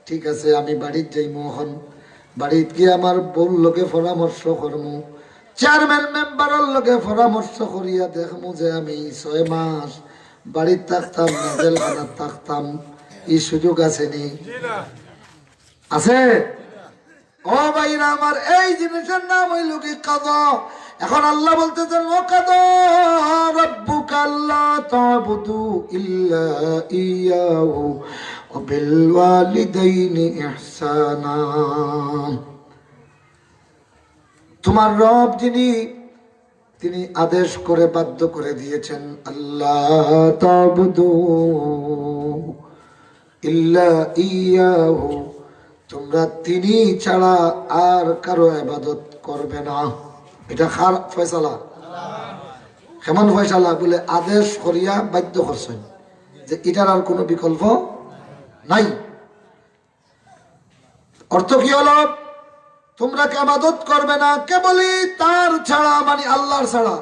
ঠিক আছে আমি বাড়ির যাইমু, এখন বাড়িত গিয়ে আমার বউর লোকে পরামর্শ করমু, চেয়ারম্যান মেম্বারের লোকে পরামর্শ করিয়া দেখমু যে আমি 6 মাস বাড়ির থাকতাম না জেলখানার থাকতাম, এই সুযোগ আছে নি? আছে। ও ভাইরা আমার, এই জিনিসের নাম হইল কি কাযা। এখন আল্লাহ বলতেছেন ওয়াকাদা রাব্বুকা আল্লা তা'বুদু ইল্লা ইয়াহু ওয়া বিল ওয়ালিদাইনি ইহসানা। তোমার রব যিনি, তিনি আদেশ করে বাধ্য করে দিয়েছেন আল্লাহ তা'বুদু ইল্লা ইয়াহু, তোমরা তিনি ছাড়া আর কারো ইবাদত করবে না। এটা কার ফয়সালা? কেমন ফয়সালা? বলে আদেশ করিয়া বাধ্য করছেন যে এটার আর কোনো বিকল্প নাই। অর্থ কি হলো? তোমরা কে ইবাদত করবে না কেবলই তার ছাড়া, মানে আল্লাহর ছাড়া।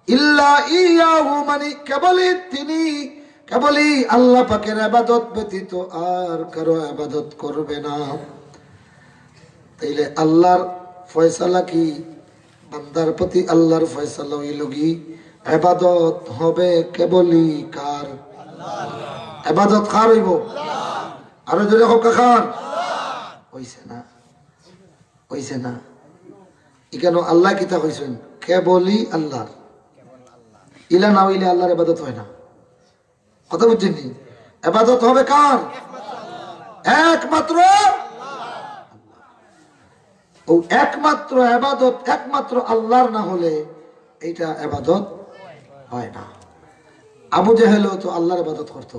ইল্লা ইয়াহু মানে কেবলই তিনি কেবলই আল্লাহ পাকের ইবাদত ব্যতীত আর কারো ইবাদত করবে না। তাইলে আল্লাহর ফয়সালা কি? বান্দার প্রতি আল্লাহর ফয়সালা হইল কি ইবাদত হবে কেবলই কার? আল্লাহ। ইবাদত কার হইব? আরো জোরে হোক কার? হইছে না, হইছে না। এখানে আল্লাহ কিতা কইছেন? কেবলই আল্লাহর। ইলা না হইলে আল্লাহর ইবাদত হয় না। কথা বুঝছেন নি? ইবাদত হবে কার? একমাত্র ও একমাত্র ইবাদত একমাত্র আল্লাহর না হলে এটা ইবাদত হয় না। আবু জেহেল তো আল্লাহর ইবাদত করতো,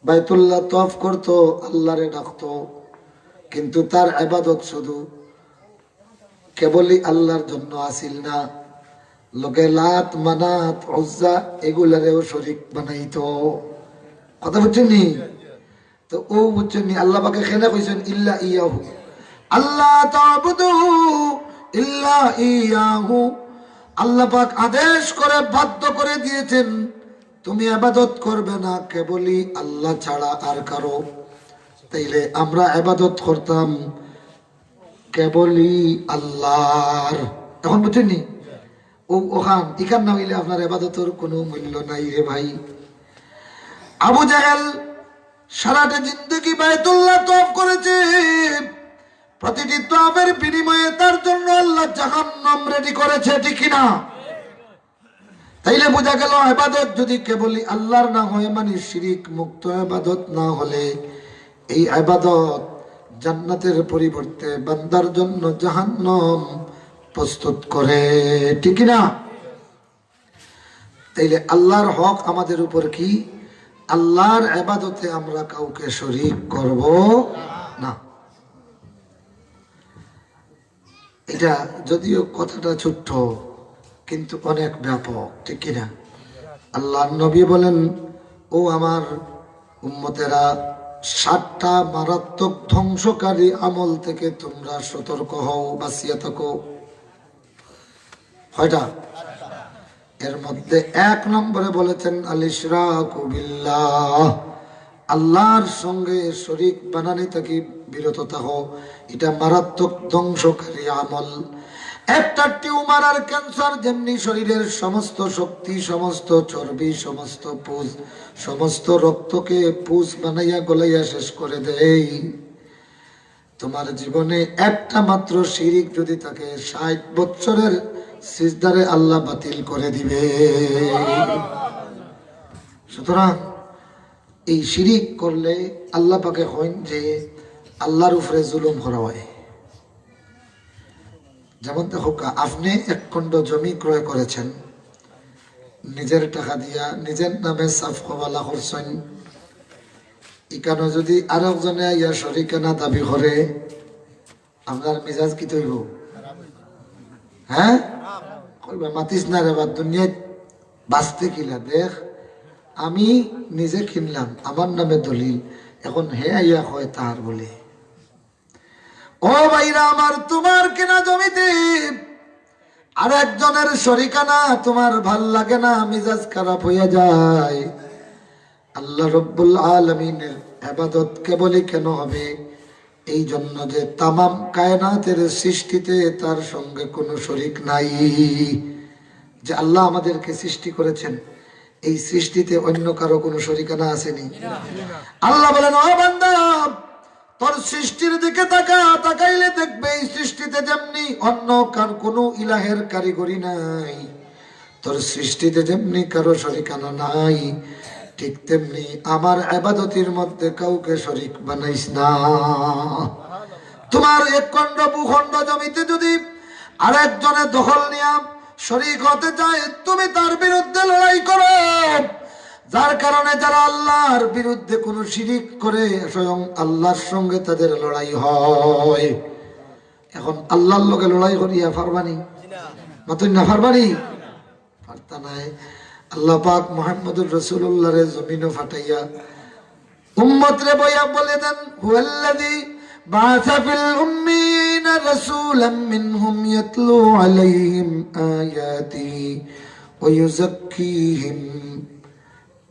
বাইতুল্লাহ তওয়াফ করতো, আল্লাহরে ডাকতো, কিন্তু তার ইবাদত শুধু কেবলই আল্লাহর জন্য আসিল না, লোকে লাত মানাত উজ্জা এগুলারেও শরীক বানাইতো। কথা বুঝছেন নি? তো ও বুঝছেন নি আল্লাহ পাকে কেন কইছেন ইল্লা ইয়াহু, আল্লাহ তা'বুদুহু ইল্লা ইয়াহু। আল্লাহ পাক আদেশ করে বাধ্য করে দিয়েছেন তুমি ইবাদত করবে না কেবলই আল্লাহ ছাড়া আর কারো। তাইলে আমরা ইবাদত করতাম কেবলই আল্লাহর। এখন বুঝছেন নি? ওখান ইখান না হইলে আপনার ইবাদতের কোনো মূল্য নাই রে ভাই। আবু জাহেল সারাটা জিন্দেগি বাইতুল্লাহ তওয়াফ করেছে, প্রতিটি তওয়াফের বিনিময়ে তার জন্য আল্লাহ জাহান্নাম রেডি করেছে, ঠিক কি না? তাইলে বোঝা গেল ইবাদত যদি কেবলই আল্লাহর না হয়, মানে শিরিক মুক্ত ইবাদত না হলে এই ইবাদত জান্নাতের পরিবর্তে বান্দার জন্য জাহান্নাম প্রস্তুত করে, ঠিক কি না? তাইলে আল্লাহর হক আমাদের উপর কি? আল্লাহর ইবাদতে আমরা কাউকে শরীক করব না। এটা যদিও কথাটা ছোট্ট কিন্তু অনেক ব্যাপক, ঠিক কিনা? আল্লাহর নবী বলেন, ও আমার উম্মতেরা, 7টা মারাত্মক ধ্বংসকারী আমল থেকে তোমরা সতর্ক হও, বাঁচিয়ে থাকো। কয়টা? এর মধ্যে 1 নম্বরে বলেছেন আল ইশরাকু বিল্লাহ, আল্লাহর সঙ্গে শরীক বানানি থেকে বিরত থাকো। এটা মারাত্মক ধ্বংসকারী আমল। একটা টিউমার আর ক্যান্সার যেমনি শরীরের সমস্ত শক্তি, সমস্ত চর্বি, সমস্ত পুজ, সমস্ত রক্তকে পুজ বানাইয়া গলাইয়া শেষ করে দেয়, তোমার জীবনে একটা মাত্র শিরিক যদি থাকে 60 বছরের সিজদারে আল্লাহ বাতিল করে দিবে। সুতরাং এই শিরিক করলে আল্লাহ পাকে হইন যে আল্লাহর উপরে জুলুম করা হয়। যেমন দেখো, আপনি 1 খণ্ড জমি ক্রয় করেছেন, নিজের টাকা দিয়া নিজের নামে সাফ কবালা করছেন। এখানে যদি আর একজনে ইয়া শরিকানা দাবি করে, আপনার মেজাজ কি তৈব? হ্যাঁ, কইবা মাতিস না রে, বা দুনিয়ায় বাঁচতে কিলা, দেখ আমি নিজে কিনলাম, আমার নামে দলিল, এখন হে আইয়া হয় তার বলে। ও ভাইরা আমার, তোমার কেনা জমিতে আর একজনের শরিকানা তোমার ভাল লাগে না, মেজাজ খারাপ হইয়া যায়। আল্লাহ রব্বুল আলামিনের ইবাদত কেবলই কেন হবে? এই জন্য যে তামাম কায়নাতের সৃষ্টিতে তার সঙ্গে কোনো শরিক নাই। যে আল্লাহ আমাদেরকে সৃষ্টি করেছেন, এই সৃষ্টিতে অন্য কারো কোনো শরিকানা আসেনি। আল্লাহ বলেন, ও বান্দা, তোর সৃষ্টির দিকে তাকাইলে দেখবে এই সৃষ্টিতে যেমনি অন্য কার কোনো ইলাহের কারিগরি নাই, তোর সৃষ্টিতে যেমনি কারো শরিকানা নাই, ঠিক তেমনি আমার ইবাদতের মধ্যে কাউকে শরিক বানাইস না। তোমার 1 খণ্ড 2 খণ্ড জমিতে যদি আরেকজনের দখল নিয়া শরিক হতে চায়, তুমি তার বিরুদ্ধে লড়াই করো। যার কারণে যারা আল্লাহর বিরুদ্ধে কোনো শিরিক করে, স্বয়ং আল্লাহর সঙ্গে তাদের লড়াই হয়। এখন আল্লাহর লগে লড়াই করিয়া পারবানি? মাতুন না পারবানি? পারতা নাই। আল্লাহ পাক মুহাম্মদুর রাসূলুল্লাহ রে জমিনে ফাটাইয়া উম্মত রে বইয়া বলে দেন, হুয়াল্লাযী বা'আসা ফিল উম্মিয়িনা রাসূলাম মিনহুম ইয়াতলু আলাইহিম আয়াতিহি ওয়া ইউযাক্কিহিম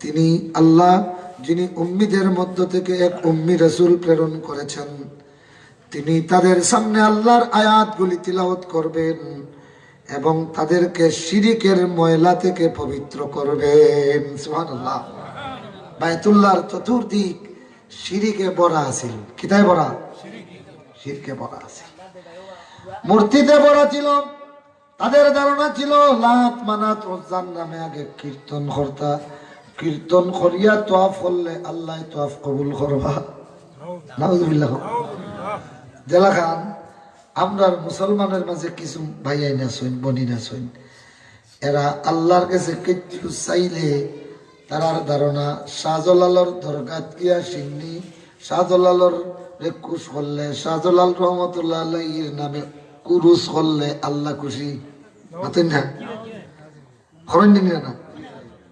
তিনি আল্লাহ যিনি উম্মিদের মধ্য থেকে এক উম্মি রাসূল প্রেরণ করেছেন, তিনি তাদের সামনে আল্লাহর আয়াতগুলি তিলাওয়াত করবেন এবং তাদেরকে শিরিকের ময়লা থেকে পবিত্র করবেন। সুবহানাল্লাহ। বাইতুল্লাহর চতুর্দিক শিরিকে ভরা আছিল। কিতায় ভরা? শিরকে ভরা আছিল। মূর্তিতে ভরা ছিল। তাদের ধারণা ছিল লাত মানাত উজ্জার নামে আগে কীর্তন করতা, কীর্তন করিয়া তোয়াফ করলে আল্লাহ তোয়াফ কবুল করবা। নাউযুবিল্লাহ। জেলা খান আমরা মুসলমানের মাঝে কিছু ভাইয়াই না শুন, বনি না শুন, এরা আল্লাহর কাছে কিছু চাইলে তারার ধারণা শাহজালালর দরগাত গিয়া সিন্নি শাহজালালর রেকুশ করলে, শাহজালাল রহমতুল্লাহ আলাইহির নামে কুরুস করলে আল্লাহ খুশি। মাতেন না খরণ দিন না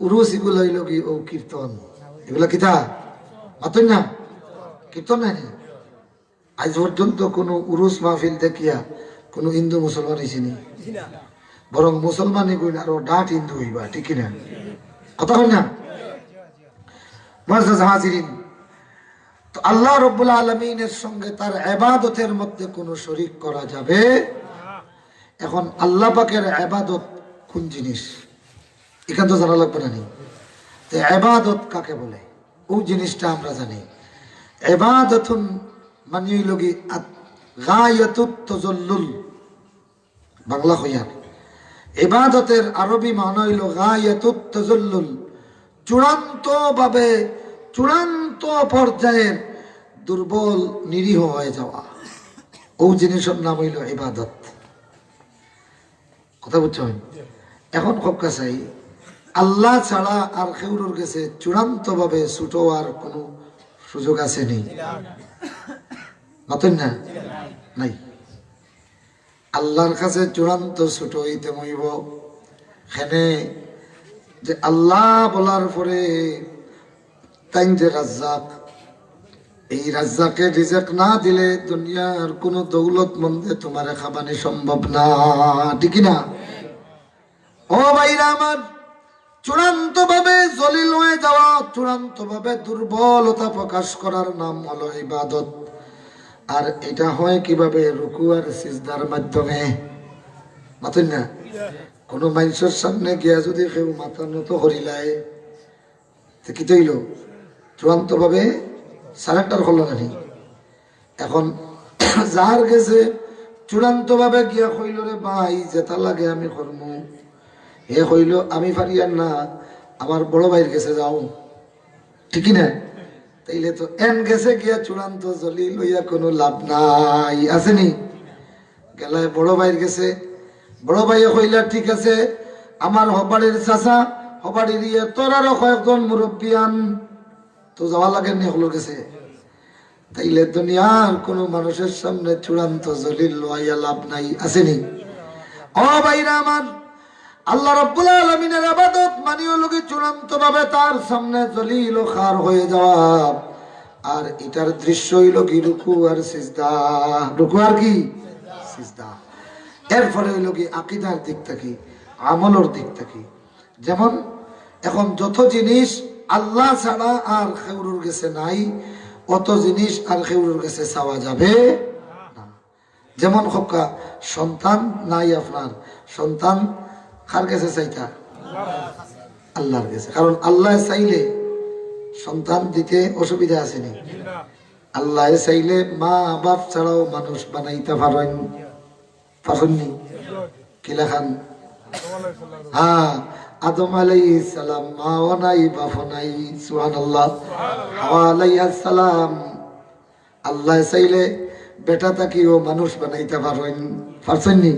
উরুস এগুলো হইল কি ও কীর্তন, এগুলা কিতা মাতেন না কীর্তন নাই। আজ পর্যন্ত কোন উরুস মাহফিল দেখিয়া কোন হিন্দু মুসলমান হয়েছিনি, বরং মুসলমানই কই না আরো ডাট হিন্দু হইবা, ঠিক না কথা হয় না? হাজিরিন, তো আল্লাহ রাব্বুল আলামিনের সঙ্গে তার ইবাদতের মধ্যে কোনো শরীক করা যাবে। এখন আল্লাহ পাকের ইবাদত কোন জিনিস এখান তো জানা লাগবে না। তো ইবাদত কাকে বলে ওই জিনিসটা আমরা জানি। ইবাদতুন মানে হইল কি গায়াতুত তাজাল্লুল, বাংলা হইয়ার ইবাদতের আরবি মানে হইল গায়াতুত তাজাল্লুল, চূড়ান্ত ভাবে চূড়ান্ত পর্যায়ের দুর্বল নিরীহ হয়ে যাওয়া, ওই জিনিসের নাম হইল ইবাদত। কথা বুঝছেন? এখন খবকা চাই আল্লাহ ছাড়া আর কেউর কাছে চূড়ান্ত ভাবে ছোট আর কোনো সুযোগ আছে নেই? মাতেন না নাই। আল্লাহর কাছে চূড়ান্ত ছোট হইতে হইব হেনে যে আল্লাহ বলার পরে তাই যে রাজ্জাক, এই রাজ্জাকে রিজেক না দিলে দুনিয়ার কোন দৌলত মন্দে তোমার খাবানি সম্ভব না, ঠিক না? ও ভাইরা আমার, চূড়ান্ত ভাবে জলিল হয়ে যাওয়া, চূড়ান্ত ভাবে দুর্বলতা প্রকাশ করার নাম হলো ইবাদত। আর এটা হয় কিভাবে? রুকু আর সিজদার মাধ্যমে। মাতেন না কোন মানুষের সামনে গিয়া যদি কেউ মাথা নত করিলায় কি তৈল চূড়ান্ত ভাবে সারেন্ডার করল না। এখন যার গেছে চূড়ান্ত ভাবে গিয়া কইল রে ভাই যেটা লাগে আমি করমু, হে কইল আমি পারিয়ার না, আমার বড় ভাইয়ের কাছে যাও, ঠিক না? তাইলে তো এন গেছে গিয়া চূড়ান্ত জলি লইয়া কোনো লাভ নাই, আসেনি? গেলায় বড় ভাইয়ের গেছে, বড় ভাইয়ে কইলা ঠিক আছে আমার হবাড়ির চাচা, হবাড়ির ইয়ে তোর আরো কয়েকজন মুরব্বী আন, তো যাওয়া লাগে নি হলোর গেছে। তাইলে দুনিয়ার কোন মানুষের সামনে চূড়ান্ত জলিল লইয়া লাভ নাই, আসেনি? ও ভাইরা আমার, আল্লাহ রাব্বুল আলামিনের ইবাদত মানে হলো কি চূড়ান্ত ভাবে তার সামনে জলিল ও খার হয়ে যাওয়া। আর এটার দৃশ্য হইল কি রুকু আর সিজদা, রুকু আর কি সিজদা। এরপরে হইল কি আকীদার দিক থেকে, আমলের দিক থেকে। যেমন এখন যত জিনিস আল্লাহ ছাড়া আর কেউর কাছে নাই, অত জিনিস আর কেউর কাছে চাওয়া যাবে না। যেমন খোকা সন্তান নাই, আপনার সন্তান কার কাছে চাইতা? আল্লাহর কাছে। কারণ আল্লাহ চাইলে সন্তান দিতে অসুবিধা আসেনি। আল্লাহ চাইলে মা বাপ ছাড়াও মানুষ বানাইতে পারেননি। কিলা খান? হ্যাঁ, আদম আলাইহিস সালাম মাও নাই বাপও নাই, সুবহানাল্লাহ। হাওয়া আলাইহিস সালাম আল্লাহ চাইলে বেটা তাকিও মানুষ বানাইতে পারছেননি।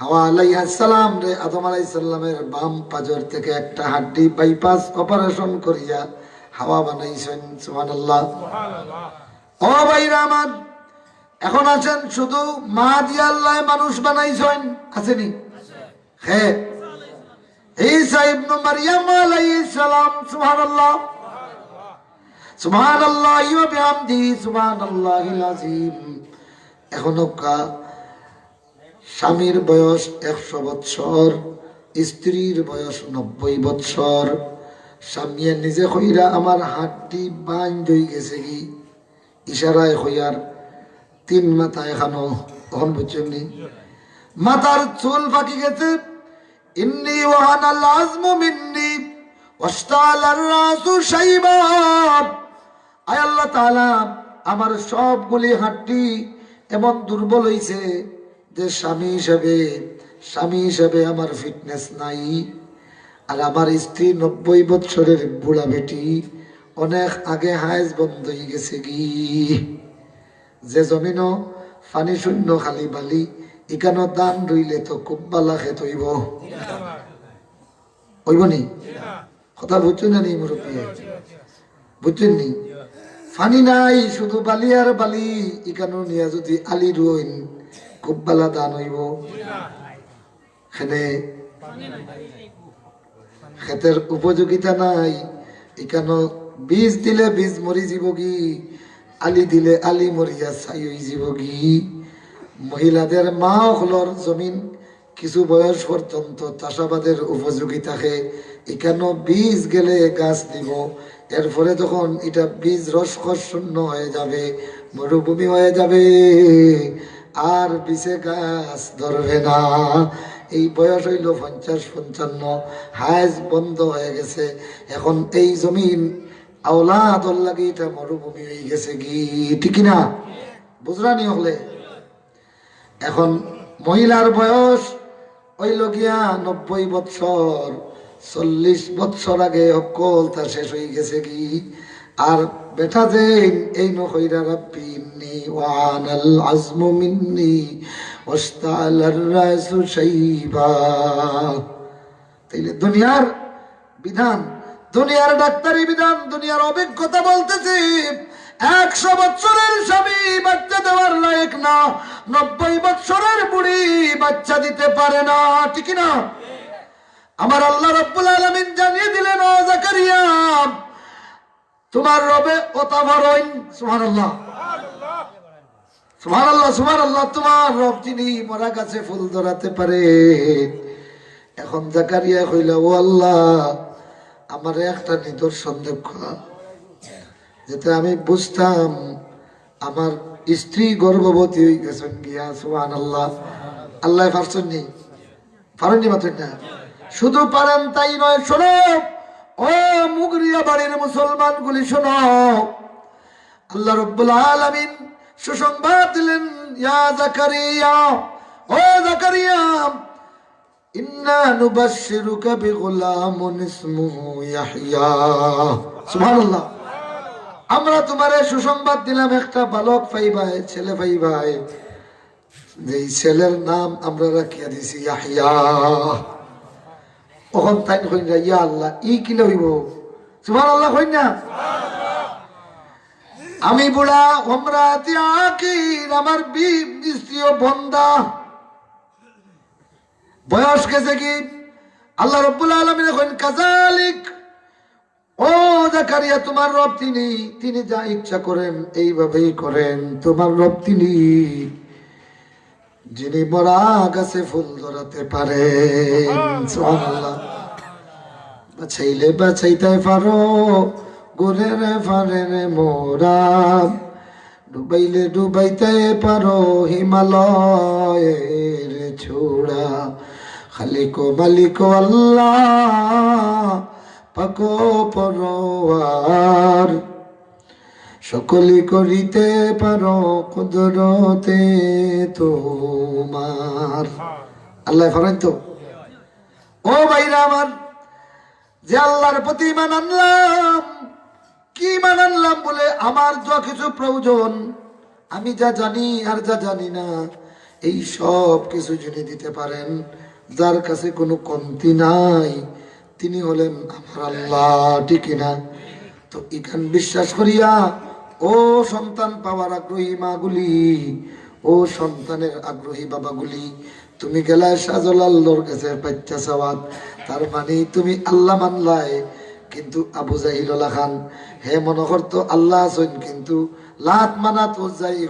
হাওয়া আলাইহিস সালাম রে আদম আলাইহিস সালামের বাম পাজর থেকে একটা হাড্ডি বাইপাস অপারেশন করিয়া হাওয়া বানাইছেন, সুবহানাল্লাহ। ও ভাইরা আমার, এখন আছেন শুধু মা দিয়া আল্লাহ মানুষ বানাইছেন, আছেনি? হ্যাঁ, ঈসা ইবনে মারইয়াম আলাইহিস সালাম, সুবহানাল্লাহ সুবহানাল্লাহি ওয়া বিহামদিহি সুবহানাল্লাহিল আযীম। এখনো স্বামীর বয়স 100 বৎসর, স্ত্রীর বয়স 90 বৎসর, স্বামীয়ে নিজে কইরা আমার হাতটি বাঁধ হয়ে গেছে কি ইশারায় কইয়ার 3 মাথা এখানো তখন বুঝছেন নি মাথার চুল ফাঁকি গেছে ইন্নি ওয়াহানাল আজমু মিন্নি ওয়াশতালার রাসু শাইবা আয় আল্লাহ তাআলা আমার সবগুলি হাড্ডি এমন দুর্বল হইছে যে স্বামী হিসেবে আমার ফিটনেস নাই আর আমার স্ত্রী 90 বছরের বুড়া বেটি অনেক আগে হাইজ বন্ধ হয়ে গেছে কি যে জমিনও পানি শূন্য খালি বালি এখানো দান রইলে তো খুব বালা খেত হইব হইব নি কথা বুঝছেন না নি মুরব্বী বুঝছেন নি পানি নাই শুধু বালি আর বালি এখানো নিয়া যদি আলি রইন খুব বালা দান হইব এখানে ক্ষেতের উপযোগিতা নাই এখানো বীজ দিলে বীজ মরি যাব কি আলি দিলে আলি মরিয়া ছাই হয়ে যাব কি মহিলাদের মা হলর জমিন কিছু বয়স পর্যন্ত চাষাবাদের উপযোগী থাকে এখানে বীজ গেলে গাছ দিব এরপরে তখন এটা বীজ রসকস শূন্য হয়ে যাবে মরুভূমি হয়ে যাবে আর বিছে গাছ ধরবে না এই বয়স হইল 50-55 হাজ বন্ধ হয়ে গেছে এখন এই জমিন আওলাদর লাগে এটা মরুভূমি হয়ে গেছে কি ঠিক না বুঝরানি হলে এখন মহিলার বয়স হইল গিয়া 90 বছর 40 বছর আগে অকল তা শেষ হয়ে গেছে কি আর বেটা যে এই নখইরা রাব্বিনি ওয়ানাল আজমু মিন্নি ওয়াশতালার রাসু শাইবা তাইলে দুনিয়ার বিধান দুনিয়ার ডাক্তারি বিধান দুনিয়ার অভিজ্ঞতা বলতেছে 100 বছরের স্বামী বাচ্চা দেওয়ার লায়ক না 90 বছরের বুড়ি বাচ্চা দিতে পারে না ঠিক না আমার আল্লাহ রাব্বুল আলামিন জানিয়ে দিলেন ও জাকারিয়া তোমার রবে ওতাভারইন সুবহানাল্লাহ সুবহানাল্লাহ সুবহানাল্লাহ তোমার রব যিনি মরা গাছে ফুল ধরাতে পারে এখন জাকারিয়া কইলা ও আল্লাহ আমার একটা নিদর্শন দেখা যেটা আমি বুঝতাম আমার স্ত্রী গর্ভবতী হয়ে গেছেন গিয়া সুবহানাল্লাহ আল্লাহ পারেননি মাত্র না শুধু পারেন তাই নয় শোনো ও মুগরিয়া বাড়ির মুসলমান গুলি শোনো আল্লাহ রাব্বুল আলামিন সুসংবাদ দিলেন ইয়া জাকারিয়া ও জাকারিয়া ইন্না নুবাশশিরুকা বিগুলামিন ইসমুহু ইয়াহইয়া সুবহানাল্লাহ আমরা তোমারে সুসংবাদ দিলাম একটা বালক পাইবাই ছেলে পাইবাই যেই ছেলের নাম আমরা রাখিয়া দিছি ইয়াহইয়া ওখান তাই কই না ইয়া আল্লাহ ই কি লইব সুবহানাল্লাহ কই না আমি বুড়া উমরাতি আকির আমার স্ত্রী বন্ধা বয়স গেছে কি আল্লাহ রাব্বুল আলামিন কইন কাযালিক ও জাকারিয়া তোমার রব তিনি যা ইচ্ছা করেন এইভাবেই করেন তোমার রব তিনি যিনি মরা গাছে ফুল ধরাতে পারেন সুবহানাল্লাহ বাছাইলে বাছাইতে পারো গোরে রে ফারে রে মোরা ডুবাইলে ডুবাইতে পারো হিমালয়ের ছোড়া খালিকো মালিকো আল্লাহ পাকো পরওয়ার সকলি করিতে পারো কুদরতে তোমার আল্লাহ ফরমান তো ও ভাইরা আমার যে আল্লাহর প্রতি ঈমান আনলাম কি ঈমান আনলাম বলে আমার যা কিছু প্রয়োজন আমি যা জানি আর যা জানি না এই সব কিছু যিনি দিতে পারেন যার কাছে কোনো কমতি নাই তিনি হলেন আমার আল্লাহ ঠিক না তো ইখান বিশ্বাস করিয়া ও সন্তান পাওয়ার আগ্রহী মাগুলি ও সন্তানের আগ্রহী বাবাগুলি তুমি গেলায় সাজল আল্লাহর কাছে বাচ্চা চাওয়াত তার মানে তুমি আল্লাহ মানলাই কিন্তু আবু জাহিল খান হে মনে করতো আল্লাহ আছেন কিন্তু লাত মানাত ও যাই